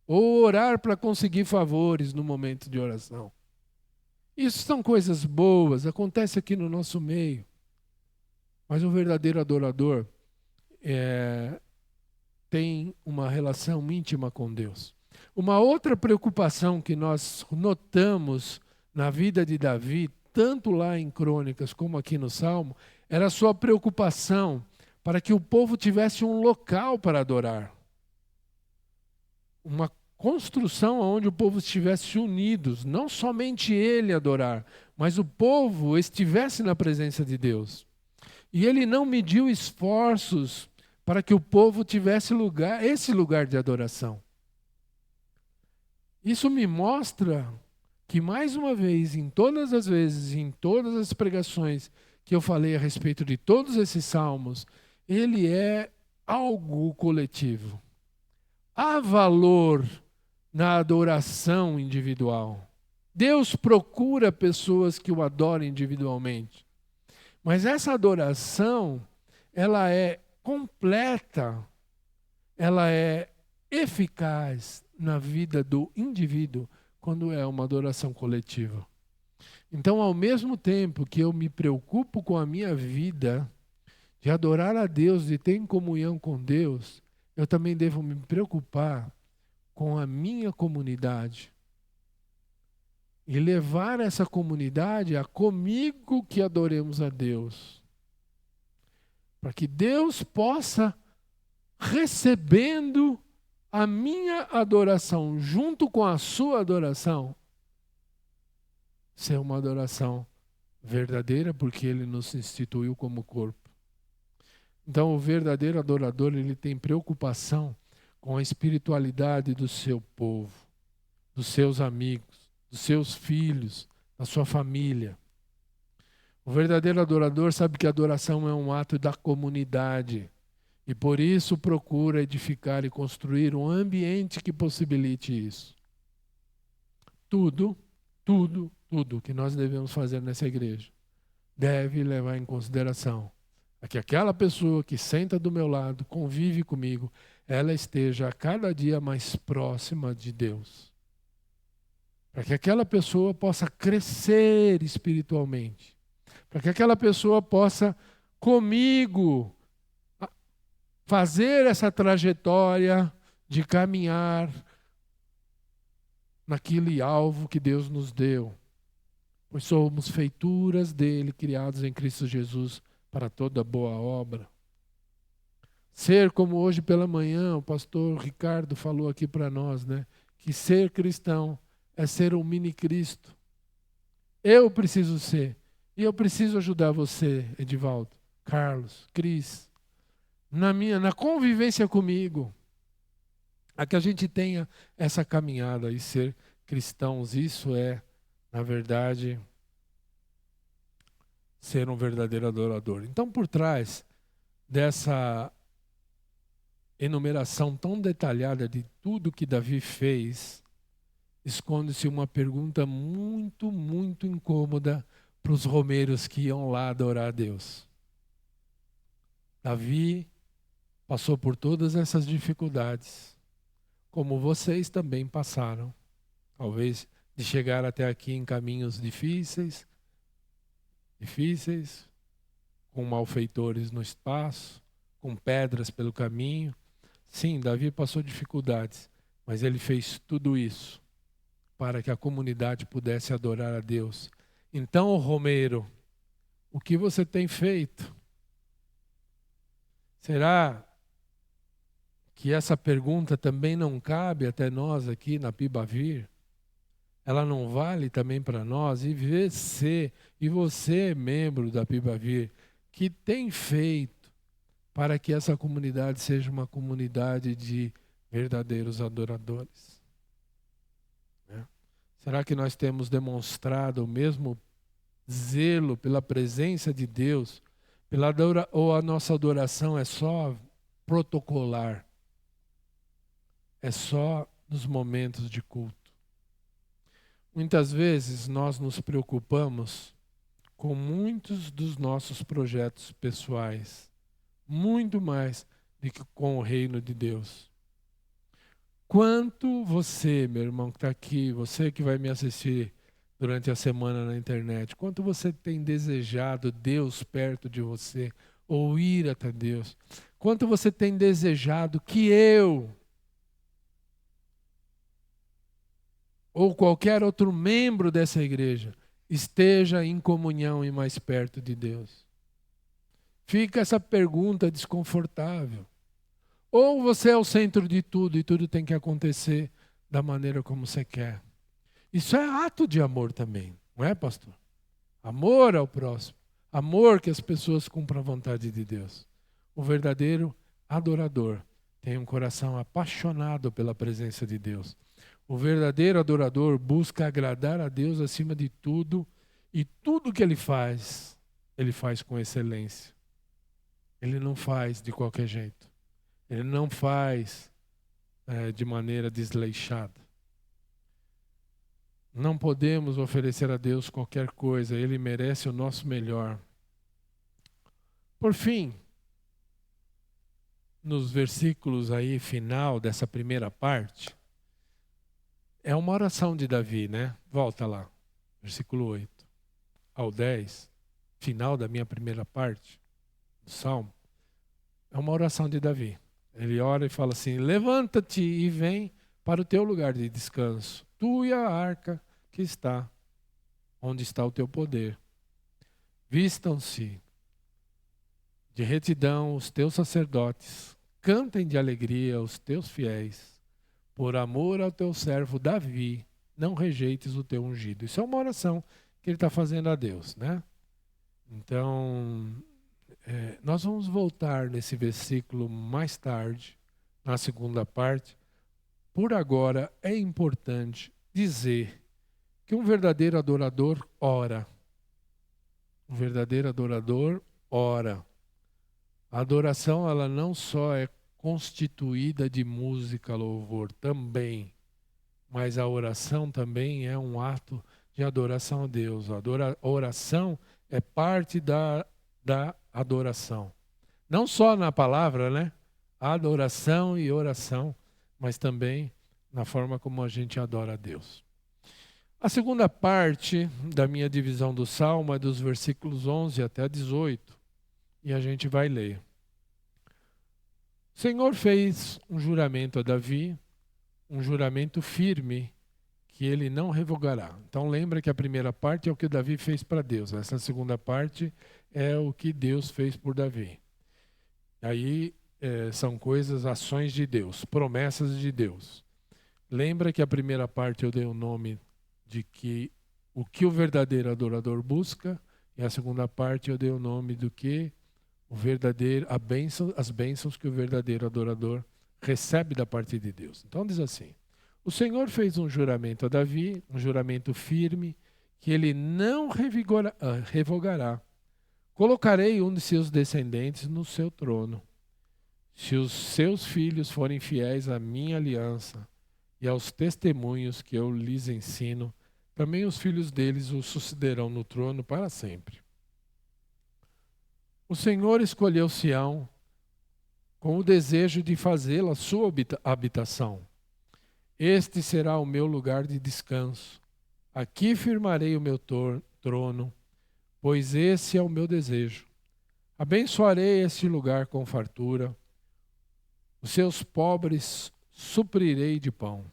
ou orar para conseguir favores no momento de oração. Isso são coisas boas, acontece aqui no nosso meio. Mas o verdadeiro adorador tem uma relação íntima com Deus. Uma outra preocupação que nós notamos na vida de Davi, tanto lá em Crônicas como aqui no Salmo, era a sua preocupação para que o povo tivesse um local para adorar. Uma construção onde o povo estivesse unidos, não somente ele adorar, mas o povo estivesse na presença de Deus. E ele não mediu esforços para que o povo tivesse esse lugar de adoração. Isso me mostra que, mais uma vez, em todas as vezes, em todas as pregações que eu falei a respeito de todos esses salmos, ele é algo coletivo. Há valor na adoração individual. Deus procura pessoas que o adorem individualmente. Mas essa adoração, ela é completa, ela é eficaz na vida do indivíduo quando é uma adoração coletiva. Então, ao mesmo tempo que eu me preocupo com a minha vida, de adorar a Deus, de ter comunhão com Deus, eu também devo me preocupar com a minha comunidade. E levar essa comunidade a comigo que adoremos a Deus. Para que Deus possa, recebendo a minha adoração junto com a sua adoração, ser uma adoração verdadeira, porque Ele nos instituiu como corpo. Então, o verdadeiro adorador, ele tem preocupação com a espiritualidade do seu povo, dos seus amigos, dos seus filhos, da sua família. O verdadeiro adorador sabe que a adoração é um ato da comunidade e por isso procura edificar e construir um ambiente que possibilite isso. Tudo que nós devemos fazer nessa igreja deve levar em consideração que aquela pessoa que senta do meu lado, convive comigo, ela esteja a cada dia mais próxima de Deus. para que aquela pessoa possa crescer espiritualmente, para que aquela pessoa possa, comigo, fazer essa trajetória de caminhar naquele alvo que Deus nos deu. Pois somos feituras dele, criados em Cristo Jesus para toda boa obra. Ser como hoje pela manhã, o pastor Ricardo falou aqui para nós, né? Que ser cristão é ser um mini Cristo. Eu preciso ser. E eu preciso ajudar você, Edivaldo, Carlos, Cris, na convivência comigo, a que a gente tenha essa caminhada e ser cristãos. Isso é, na verdade, ser um verdadeiro adorador. Então, por trás dessa enumeração tão detalhada de tudo que Davi fez, esconde-se uma pergunta muito, muito incômoda para os romeiros que iam lá adorar a Deus. Davi passou por todas essas dificuldades, como vocês também passaram. Talvez de chegar até aqui em caminhos difíceis, com malfeitores no espaço, com pedras pelo caminho. Sim, Davi passou dificuldades, mas ele fez tudo isso para que a comunidade pudesse adorar a Deus. Então, Romeiro, o que você tem feito? Será que essa pergunta também não cabe até nós aqui na Pibavir? Ela não vale também para nós? E você, membro da Pibavir, que tem feito para que essa comunidade seja uma comunidade de verdadeiros adoradores? Será que nós temos demonstrado o mesmo zelo pela presença de Deus? Ou a nossa adoração é só protocolar? É só nos momentos de culto? Muitas vezes nós nos preocupamos com muitos dos nossos projetos pessoais, muito mais do que com o reino de Deus. Quanto você, meu irmão que está aqui, você que vai me assistir durante a semana na internet, quanto você tem desejado Deus perto de você, ou ir até Deus? Quanto você tem desejado que eu, ou qualquer outro membro dessa igreja, esteja em comunhão e mais perto de Deus? Fica essa pergunta desconfortável. Ou você é o centro de tudo e tudo tem que acontecer da maneira como você quer. Isso é ato de amor também, não é, pastor? Amor ao próximo. Amor que as pessoas cumpram a vontade de Deus. O verdadeiro adorador tem um coração apaixonado pela presença de Deus. O verdadeiro adorador busca agradar a Deus acima de tudo, e tudo que ele faz com excelência. Ele não faz de qualquer jeito. Ele não faz de maneira desleixada. Não podemos oferecer a Deus qualquer coisa. Ele merece o nosso melhor. Por fim, nos versículos aí final dessa primeira parte, é uma oração de Davi, né? Volta lá, versículo 8 ao 10, final da minha primeira parte do Salmo. É uma oração de Davi. Ele ora e fala assim: levanta-te e vem para o teu lugar de descanso, tu e a arca que está onde está o teu poder. Vistam-se de retidão os teus sacerdotes, cantem de alegria os teus fiéis. Por amor ao teu servo Davi, não rejeites o teu ungido. Isso é uma oração que ele está fazendo a Deus, né? Então, nós vamos voltar nesse versículo mais tarde, na segunda parte. Por agora, é importante dizer que um verdadeiro adorador ora. Um verdadeiro adorador ora. A adoração, ela não só é constituída de música, louvor, também. Mas a oração também é um ato de adoração a Deus. A oração é parte da adoração. Não só na palavra, né? Adoração e oração, mas também na forma como a gente adora a Deus. A segunda parte da minha divisão do Salmo é dos versículos 11 até 18. E a gente vai ler. O Senhor fez um juramento a Davi, um juramento firme, que ele não revogará. Então lembra que a primeira parte é o que Davi fez para Deus. Essa segunda parte é o que Deus fez por Davi. Aí são coisas, ações de Deus, promessas de Deus. Lembra que a primeira parte eu dei o nome de que o verdadeiro adorador busca, e a segunda parte eu dei o nome do que as bênçãos que o verdadeiro adorador recebe da parte de Deus. Então diz assim: o Senhor fez um juramento a Davi, um juramento firme, que ele não revogará. Colocarei um de seus descendentes no seu trono. Se os seus filhos forem fiéis à minha aliança e aos testemunhos que eu lhes ensino, também os filhos deles o sucederão no trono para sempre. O Senhor escolheu Sião com o desejo de fazê-la sua habitação. Este será o meu lugar de descanso. Aqui firmarei o meu trono, pois esse é o meu desejo. Abençoarei este lugar com fartura. Os seus pobres suprirei de pão.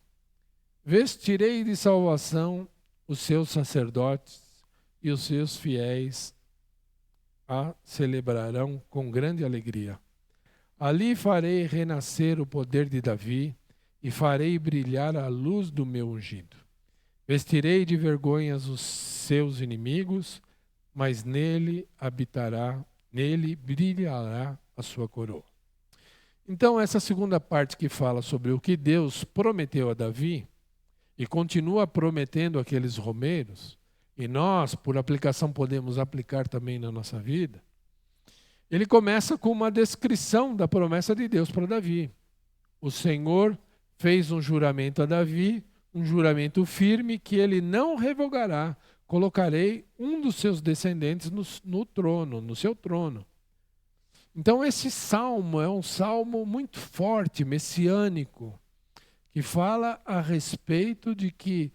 Vestirei de salvação os seus sacerdotes, e os seus fiéis a celebrarão com grande alegria. Ali farei renascer o poder de Davi e farei brilhar a luz do meu ungido. Vestirei de vergonhas os seus inimigos, mas nele brilhará a sua coroa. Então, essa segunda parte que fala sobre o que Deus prometeu a Davi e continua prometendo àqueles romeiros, e nós, por aplicação, podemos aplicar também na nossa vida, ele começa com uma descrição da promessa de Deus para Davi. O Senhor fez um juramento a Davi, um juramento firme que ele não revogará. Colocarei um dos seus descendentes no trono, no seu trono. Então esse salmo é um salmo muito forte, messiânico, que fala a respeito de que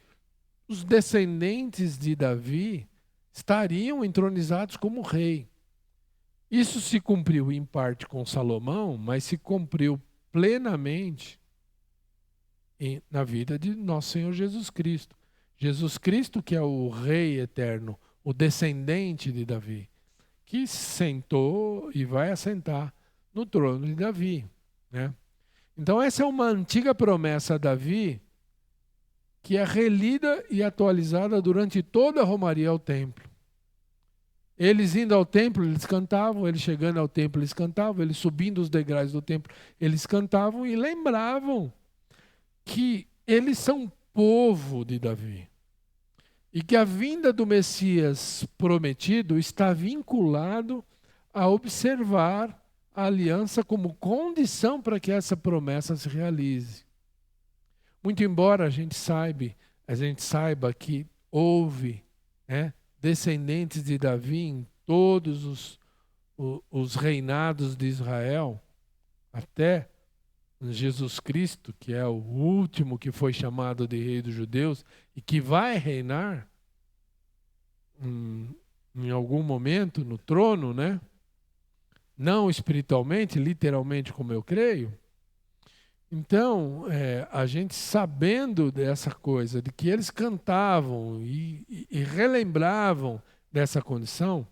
os descendentes de Davi estariam entronizados como rei. Isso se cumpriu em parte com Salomão, mas se cumpriu plenamente na vida de nosso Senhor Jesus Cristo. Jesus Cristo, que é o Rei eterno, o descendente de Davi, que sentou e vai assentar no trono de Davi, né? Então essa é uma antiga promessa a Davi, que é relida e atualizada durante toda a romaria ao templo. Eles indo ao templo, eles cantavam, eles chegando ao templo, eles cantavam, eles subindo os degraus do templo, eles cantavam e lembravam que eles são povo de Davi. E que a vinda do Messias prometido está vinculado a observar a aliança como condição para que essa promessa se realize. Muito embora a gente saiba que houve, descendentes de Davi em todos os reinados de Israel, até Jesus Cristo, que é o último que foi chamado de Rei dos Judeus e que vai reinar em algum momento no trono, né? Não espiritualmente, literalmente, como eu creio. Então, a gente sabendo dessa coisa, de que eles cantavam e relembravam dessa condição,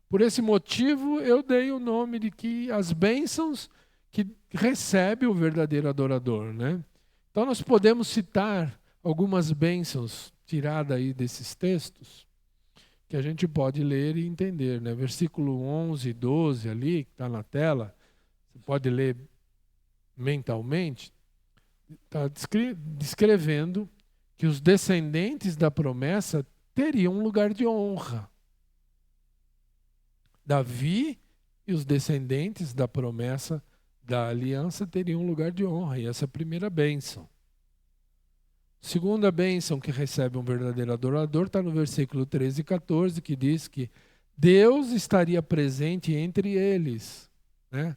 por esse motivo eu dei o nome de que as bênçãos que recebe o verdadeiro adorador, né? Então nós podemos citar algumas bênçãos tiradas aí desses textos, que a gente pode ler e entender, né? Versículo 11 e 12 ali, que está na tela, você pode ler mentalmente, está descrevendo que os descendentes da promessa teriam um lugar de honra. Davi e os descendentes da promessa da aliança teriam um lugar de honra, e essa é a primeira bênção. Segunda bênção que recebe um verdadeiro adorador está no versículo 13 e 14, que diz que Deus estaria presente entre eles, né?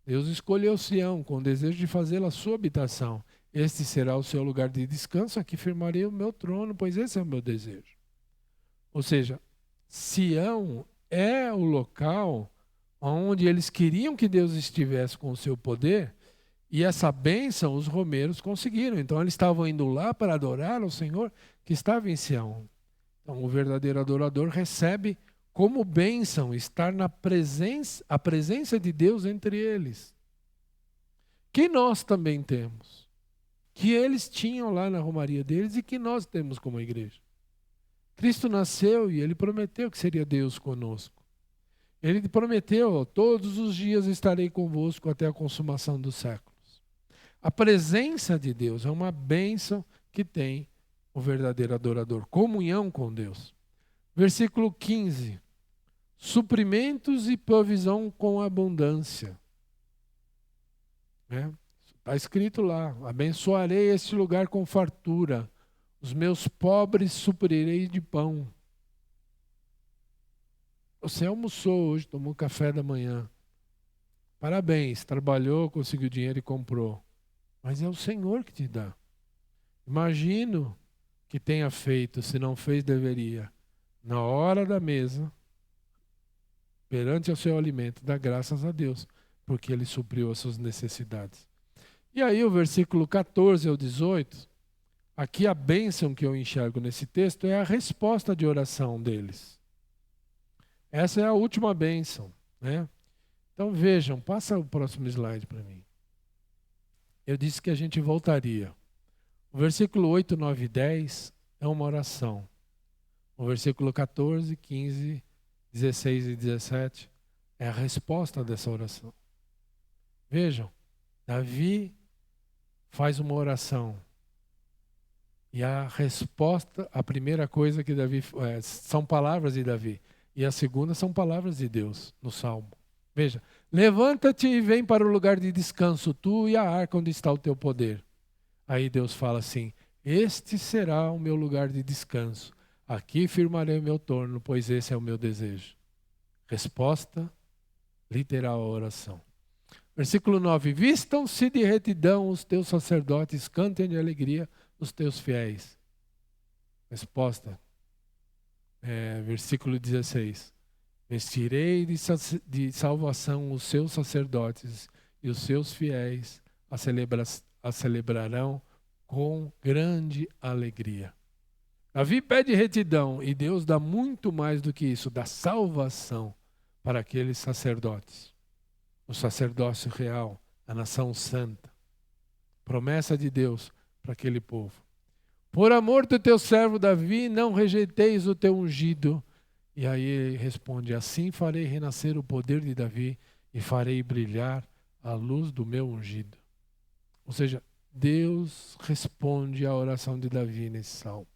Deus escolheu Sião com o desejo de fazê-la sua habitação. este será o seu lugar de descanso, aqui firmarei o meu trono, pois esse é o meu desejo. Ou seja, Sião é o local onde eles queriam que Deus estivesse com o seu poder, e essa bênção os romeiros conseguiram. Então eles estavam indo lá para adorar ao Senhor que estava em Sião. Então o verdadeiro adorador recebe como bênção estar a presença de Deus entre eles. Que nós também temos. Que eles tinham lá na romaria deles e que nós temos como igreja. Cristo nasceu e ele prometeu que seria Deus conosco. Ele prometeu, todos os dias estarei convosco até a consumação dos séculos. A presença de Deus é uma bênção que tem o verdadeiro adorador. Comunhão com Deus. Versículo 15. Suprimentos e provisão com abundância. Está escrito lá. Abençoarei este lugar com fartura. Os meus pobres suprirei de pão. Você almoçou hoje, tomou café da manhã. Parabéns, trabalhou, conseguiu dinheiro e comprou. Mas é o Senhor que te dá. Imagino que tenha feito, se não fez, deveria. Na hora da mesa, perante o seu alimento, dá graças a Deus, porque Ele supriu as suas necessidades. E aí o versículo 14 ao 18, aqui a bênção que eu enxergo nesse texto é a resposta de oração deles. Essa é a última bênção, né? Então vejam, passa o próximo slide para mim. Eu disse que a gente voltaria. O versículo 8, 9 e 10 é uma oração. O versículo 14, 15, 16 e 17 é a resposta dessa oração. Vejam, Davi faz uma oração. E a resposta, a primeira coisa que Davi são palavras de Davi. E a segunda são palavras de Deus no Salmo. Veja, levanta-te e vem para o lugar de descanso, tu e a arca onde está o teu poder. Aí Deus fala assim, este será o meu lugar de descanso. Aqui firmarei o meu torno, pois esse é o meu desejo. Resposta literal à oração. Versículo 9, vistam-se de retidão os teus sacerdotes, cantem de alegria os teus fiéis. Resposta. Versículo 16. Vestirei de salvação os seus sacerdotes e os seus fiéis a celebrarão com grande alegria. Davi pede retidão e Deus dá muito mais do que isso, dá salvação para aqueles sacerdotes. O sacerdócio real, a nação santa. Promessa de Deus para aquele povo. Por amor do teu servo Davi, não rejeiteis o teu ungido. E aí ele responde, assim farei renascer o poder de Davi e farei brilhar a luz do meu ungido. Ou seja, Deus responde à oração de Davi nesse salmo.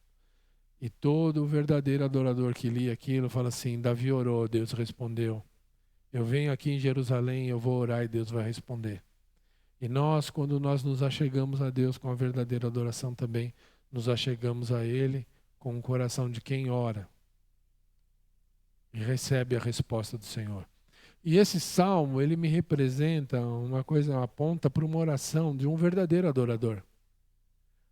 E todo o verdadeiro adorador que lia aquilo fala assim, Davi orou, Deus respondeu. Eu venho aqui em Jerusalém, eu vou orar e Deus vai responder. E nós, quando nós nos achegamos a Deus com a verdadeira adoração também, nos achegamos a Ele com o coração de quem ora. E recebe a resposta do Senhor. E esse salmo, ele me representa uma coisa, aponta para uma oração de um verdadeiro adorador.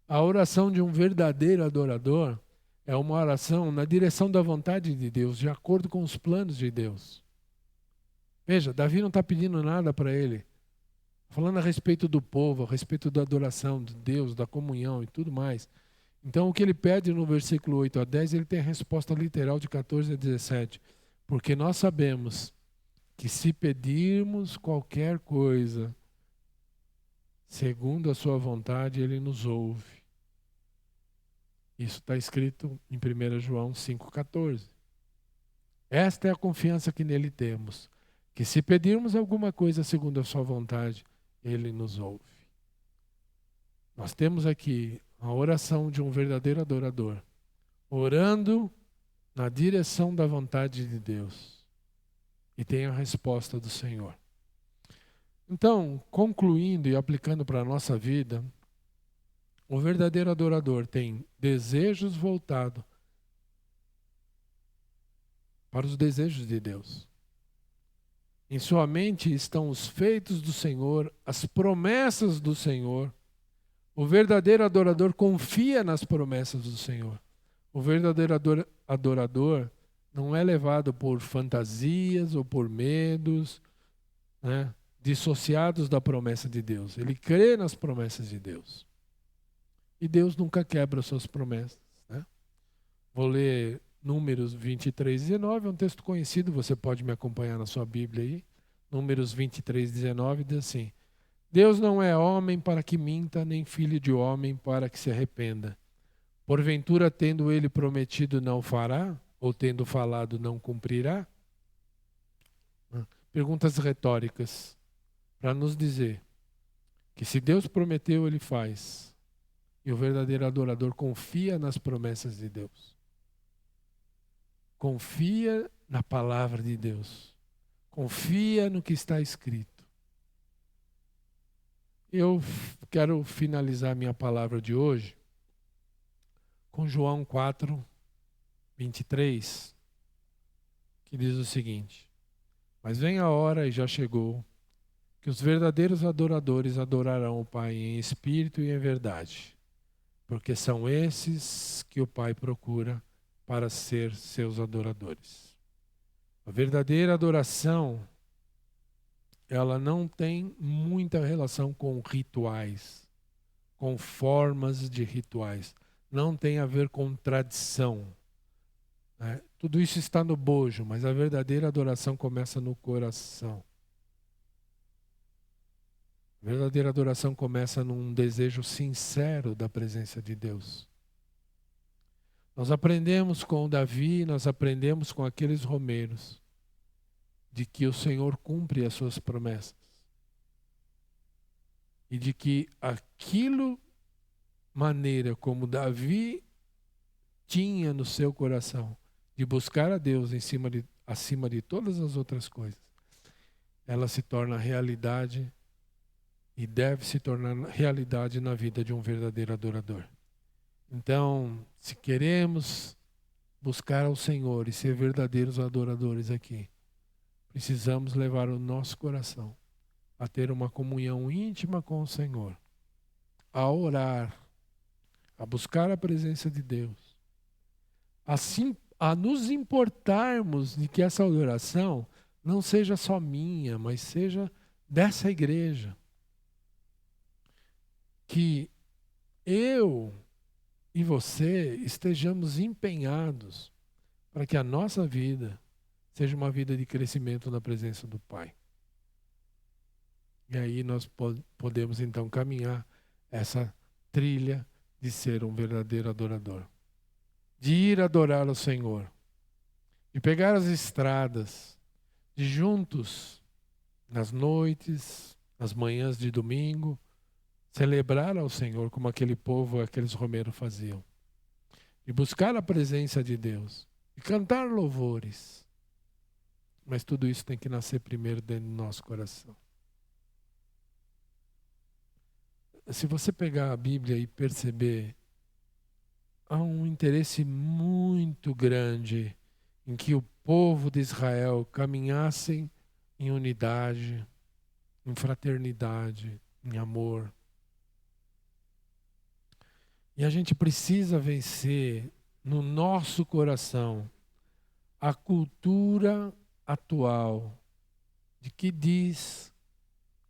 A oração de um verdadeiro adorador é uma oração na direção da vontade de Deus, de acordo com os planos de Deus. Veja, Davi não está pedindo nada para ele. Falando a respeito do povo, a respeito da adoração de Deus, da comunhão e tudo mais. Então, o que ele pede no versículo 8 a 10, ele tem a resposta literal de 14 a 17. Porque nós sabemos que se pedirmos qualquer coisa, segundo a sua vontade, ele nos ouve. Isso está escrito em 1 João 5,14. Esta é a confiança que nele temos. Que se pedirmos alguma coisa segundo a sua vontade, ele nos ouve. Nós temos aqui a oração de um verdadeiro adorador, orando na direção da vontade de Deus. E tem a resposta do Senhor. Então, concluindo e aplicando para a nossa vida, o verdadeiro adorador tem desejos voltados para os desejos de Deus. Em sua mente estão os feitos do Senhor, as promessas do Senhor, O verdadeiro adorador confia nas promessas do Senhor. O verdadeiro adorador não é levado por fantasias ou por medos, né, dissociados da promessa de Deus. Ele crê nas promessas de Deus. E Deus nunca quebra as suas promessas, né? Vou ler Números 23, 19, é um texto conhecido, você pode me acompanhar na sua Bíblia aí. Números 23, 19 diz assim: Deus não é homem para que minta, nem filho de homem para que se arrependa. Porventura, tendo ele prometido, não fará? Ou tendo falado, não cumprirá? Perguntas retóricas para nos dizer que se Deus prometeu, ele faz. E o verdadeiro adorador confia nas promessas de Deus. Confia na palavra de Deus. Confia no que está escrito. Eu quero finalizar minha palavra de hoje com João 4, 23, que diz o seguinte: Mas vem a hora, e já chegou, que os verdadeiros adoradores adorarão o Pai em espírito e em verdade, porque são esses que o Pai procura para ser seus adoradores. A verdadeira adoração, ela não tem muita relação com rituais, com formas de rituais. Não tem a ver com tradição, né? Tudo isso está no bojo, mas a verdadeira adoração começa no coração. A verdadeira adoração começa num desejo sincero da presença de Deus. Nós aprendemos com Davi, nós aprendemos com aqueles romeiros, de que o Senhor cumpre as suas promessas. E de que aquilo, maneira como Davi tinha no seu coração, de buscar a Deus acima de todas as outras coisas, ela se torna realidade e deve se tornar realidade na vida de um verdadeiro adorador. Então, se queremos buscar ao Senhor e ser verdadeiros adoradores aqui, precisamos levar o nosso coração a ter uma comunhão íntima com o Senhor, a orar, a buscar a presença de Deus, assim, a nos importarmos de que essa adoração não seja só minha, mas seja dessa igreja. Que eu e você estejamos empenhados para que a nossa vida seja uma vida de crescimento na presença do Pai. E aí nós podemos então caminhar essa trilha de ser um verdadeiro adorador. De ir adorar ao Senhor. De pegar as estradas, de juntos, nas noites, nas manhãs de domingo, celebrar ao Senhor como aquele povo, aqueles romeiros faziam. De buscar a presença de Deus. De cantar louvores. Mas tudo isso tem que nascer primeiro dentro do nosso coração. Se você pegar a Bíblia e perceber, há um interesse muito grande em que o povo de Israel caminhassem em unidade, em fraternidade, em amor. E a gente precisa vencer no nosso coração a cultura atual de que diz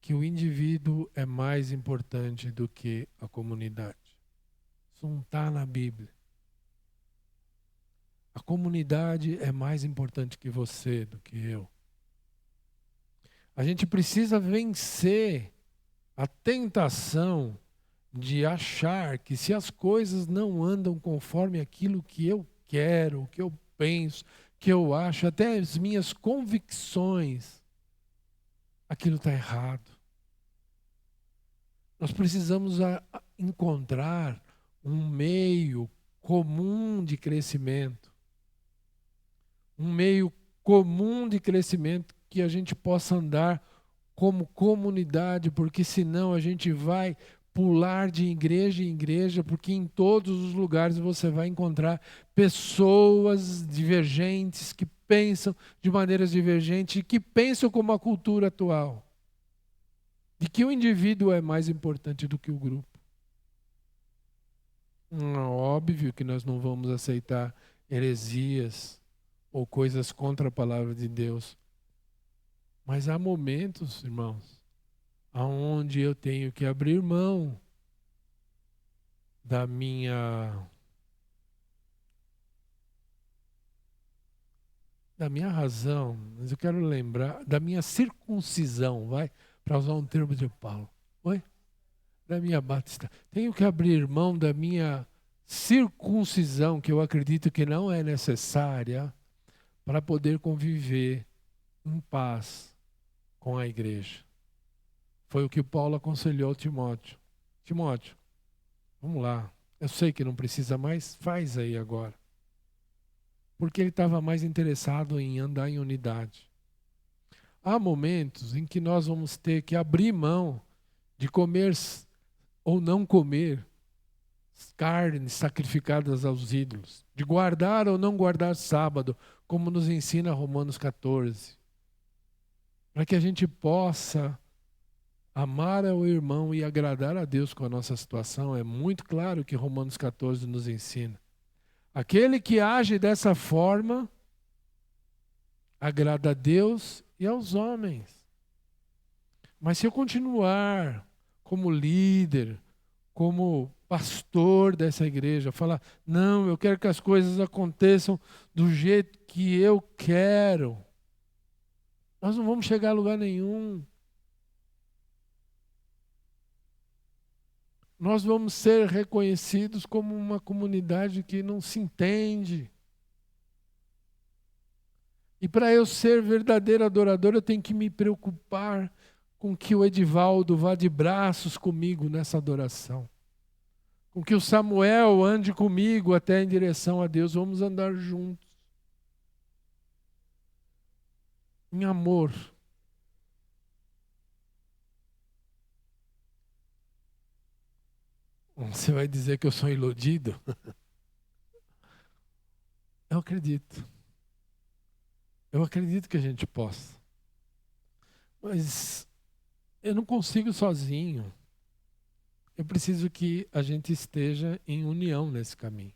que o indivíduo é mais importante do que a comunidade. Isso não está na Bíblia. A comunidade é mais importante que você, do que eu. A gente precisa vencer a tentação de achar que se as coisas não andam conforme aquilo que eu quero, o que eu penso, que eu acho, até as minhas convicções, aquilo está errado. Nós precisamos encontrar um meio comum de crescimento. Um meio comum de crescimento que a gente possa andar como comunidade, porque senão a gente vai pular de igreja em igreja, porque em todos os lugares você vai encontrar pessoas divergentes que pensam de maneiras divergentes e que pensam como a cultura atual. De que o indivíduo é mais importante do que o grupo. Óbvio que nós não vamos aceitar heresias ou coisas contra a palavra de Deus. Mas há momentos, irmãos, aonde eu tenho que abrir mão da minha razão, mas eu quero lembrar da minha circuncisão, vai, para usar um termo de Paulo. Oi? Da minha batista. Tenho que abrir mão da minha circuncisão, que eu acredito que não é necessária, para poder conviver em paz com a igreja. Foi o que Paulo aconselhou Timóteo. Timóteo, vamos lá. Eu sei que não precisa mais, faz aí agora. Porque ele estava mais interessado em andar em unidade. Há momentos em que nós vamos ter que abrir mão de comer ou não comer carnes sacrificadas aos ídolos, de guardar ou não guardar sábado, como nos ensina Romanos 14, para que a gente possa amar ao irmão e agradar a Deus com a nossa situação. É muito claro que Romanos 14 nos ensina. Aquele que age dessa forma agrada a Deus e aos homens. Mas se eu continuar como líder, como pastor dessa igreja, falar, não, eu quero que as coisas aconteçam do jeito que eu quero, nós não vamos chegar a lugar nenhum. Nós vamos ser reconhecidos como uma comunidade que não se entende. E para eu ser verdadeiro adorador, eu tenho que me preocupar com que o Edivaldo vá de braços comigo nessa adoração. Com que o Samuel ande comigo até em direção a Deus. Vamos andar juntos. Em amor. Você vai dizer que eu sou iludido? Eu acredito. Eu acredito que a gente possa. Mas eu não consigo sozinho. Eu preciso que a gente esteja em união nesse caminho.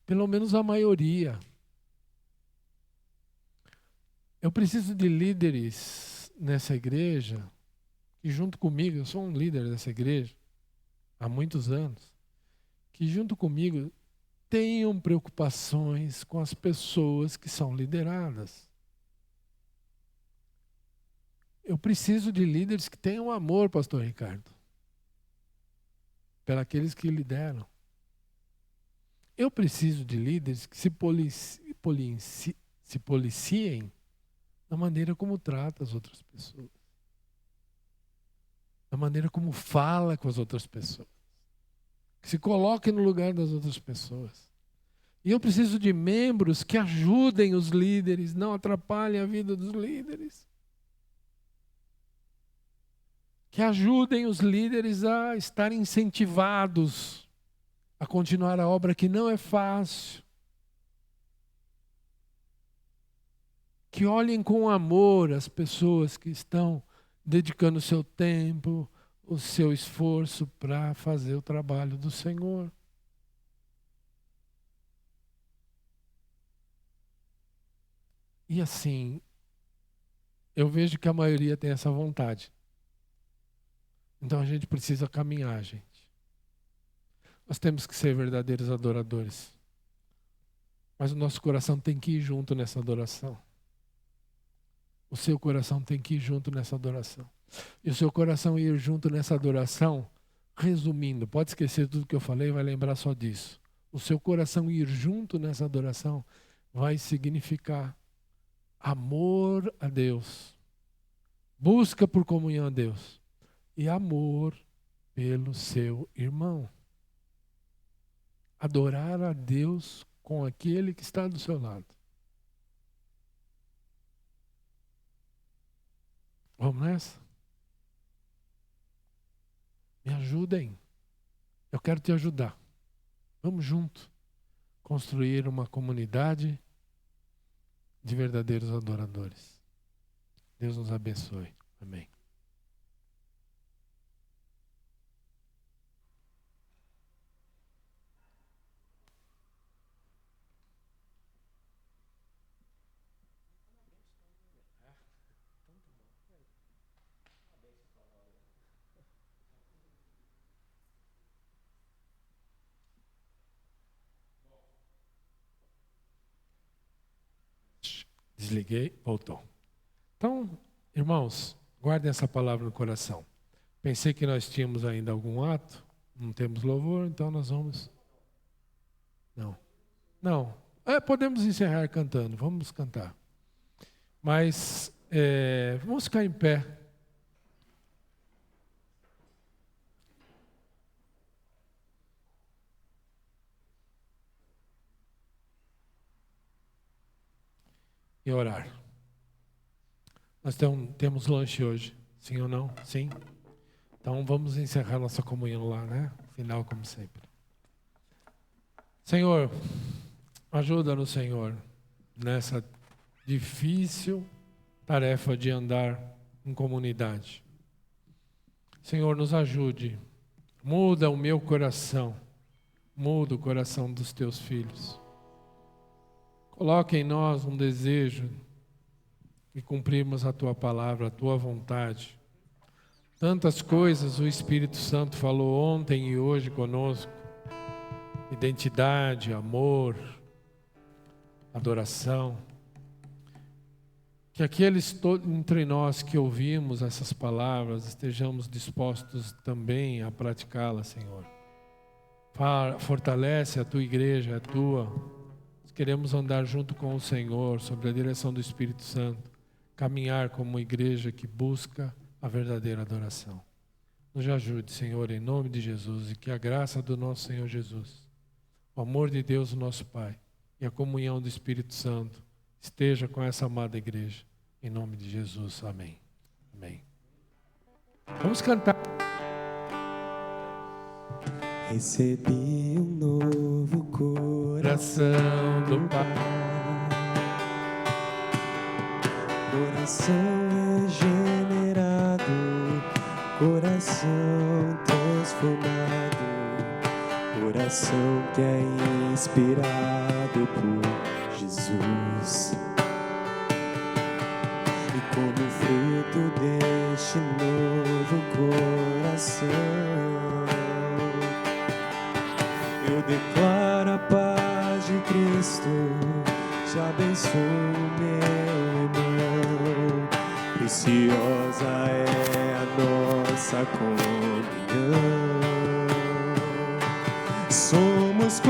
Pelo menos a maioria. Eu preciso de líderes nessa igreja, que junto comigo, eu sou um líder dessa igreja há muitos anos, que junto comigo tenham preocupações com as pessoas que são lideradas. Eu preciso de líderes que tenham amor, pastor Ricardo, pelos que lideram. Eu preciso de líderes que se policiem da maneira como trata as outras pessoas, da maneira como fala com as outras pessoas, que se coloquem no lugar das outras pessoas. E eu preciso de membros que ajudem os líderes, não atrapalhem a vida dos líderes. Que ajudem os líderes a estarem incentivados a continuar a obra que não é fácil. Que olhem com amor as pessoas que estão dedicando o seu tempo, o seu esforço para fazer o trabalho do Senhor. E assim, eu vejo que a maioria tem essa vontade. Então a gente precisa caminhar, gente. Nós temos que ser verdadeiros adoradores. Mas o nosso coração tem que ir junto nessa adoração. O seu coração tem que ir junto nessa adoração. E o seu coração ir junto nessa adoração, resumindo, pode esquecer tudo que eu falei, vai lembrar só disso. O seu coração ir junto nessa adoração vai significar amor a Deus, busca por comunhão a Deus e amor pelo seu irmão. Adorar a Deus com aquele que está do seu lado. Vamos nessa? Me ajudem. Eu quero te ajudar. Vamos junto construir uma comunidade de verdadeiros adoradores. Deus nos abençoe. Amém. Desliguei, voltou. Então, irmãos, guardem essa palavra no coração. Pensei que nós tínhamos ainda algum ato, não temos louvor, então nós vamos... Não. Podemos encerrar cantando, vamos cantar. Mas vamos ficar em pé. E orar. Nós temos lanche hoje, sim ou não? Sim. Então vamos encerrar nossa comunhão lá, né? Final, como sempre. Senhor, ajuda-nos, Senhor, nessa difícil tarefa de andar em comunidade. Senhor, nos ajude. Muda o meu coração. Muda o coração dos teus filhos. Coloque em nós um desejo de cumprirmos a tua palavra, a tua vontade. Tantas coisas o Espírito Santo falou ontem e hoje conosco. Identidade, amor, adoração. Que aqueles entre nós que ouvimos essas palavras estejamos dispostos também a praticá-las, Senhor. Fortalece a tua igreja, a tua. Nós queremos andar junto com o Senhor, sob a direção do Espírito Santo. Caminhar como uma igreja que busca a verdadeira adoração. Nos ajude, Senhor, em nome de Jesus, e que a graça do nosso Senhor Jesus, o amor de Deus, o nosso Pai, e a comunhão do Espírito Santo esteja com essa amada igreja. Em nome de Jesus. Amém. Amém. Vamos cantar. Recebi um novo Coração do Pai. Coração regenerado, coração transformado, coração que é inspirado por Jesus. E como fruto deste novo coração, eu declaro a paz de Cristo, te abençoo, meu irmão. Preciosa é a nossa comunhão. Somos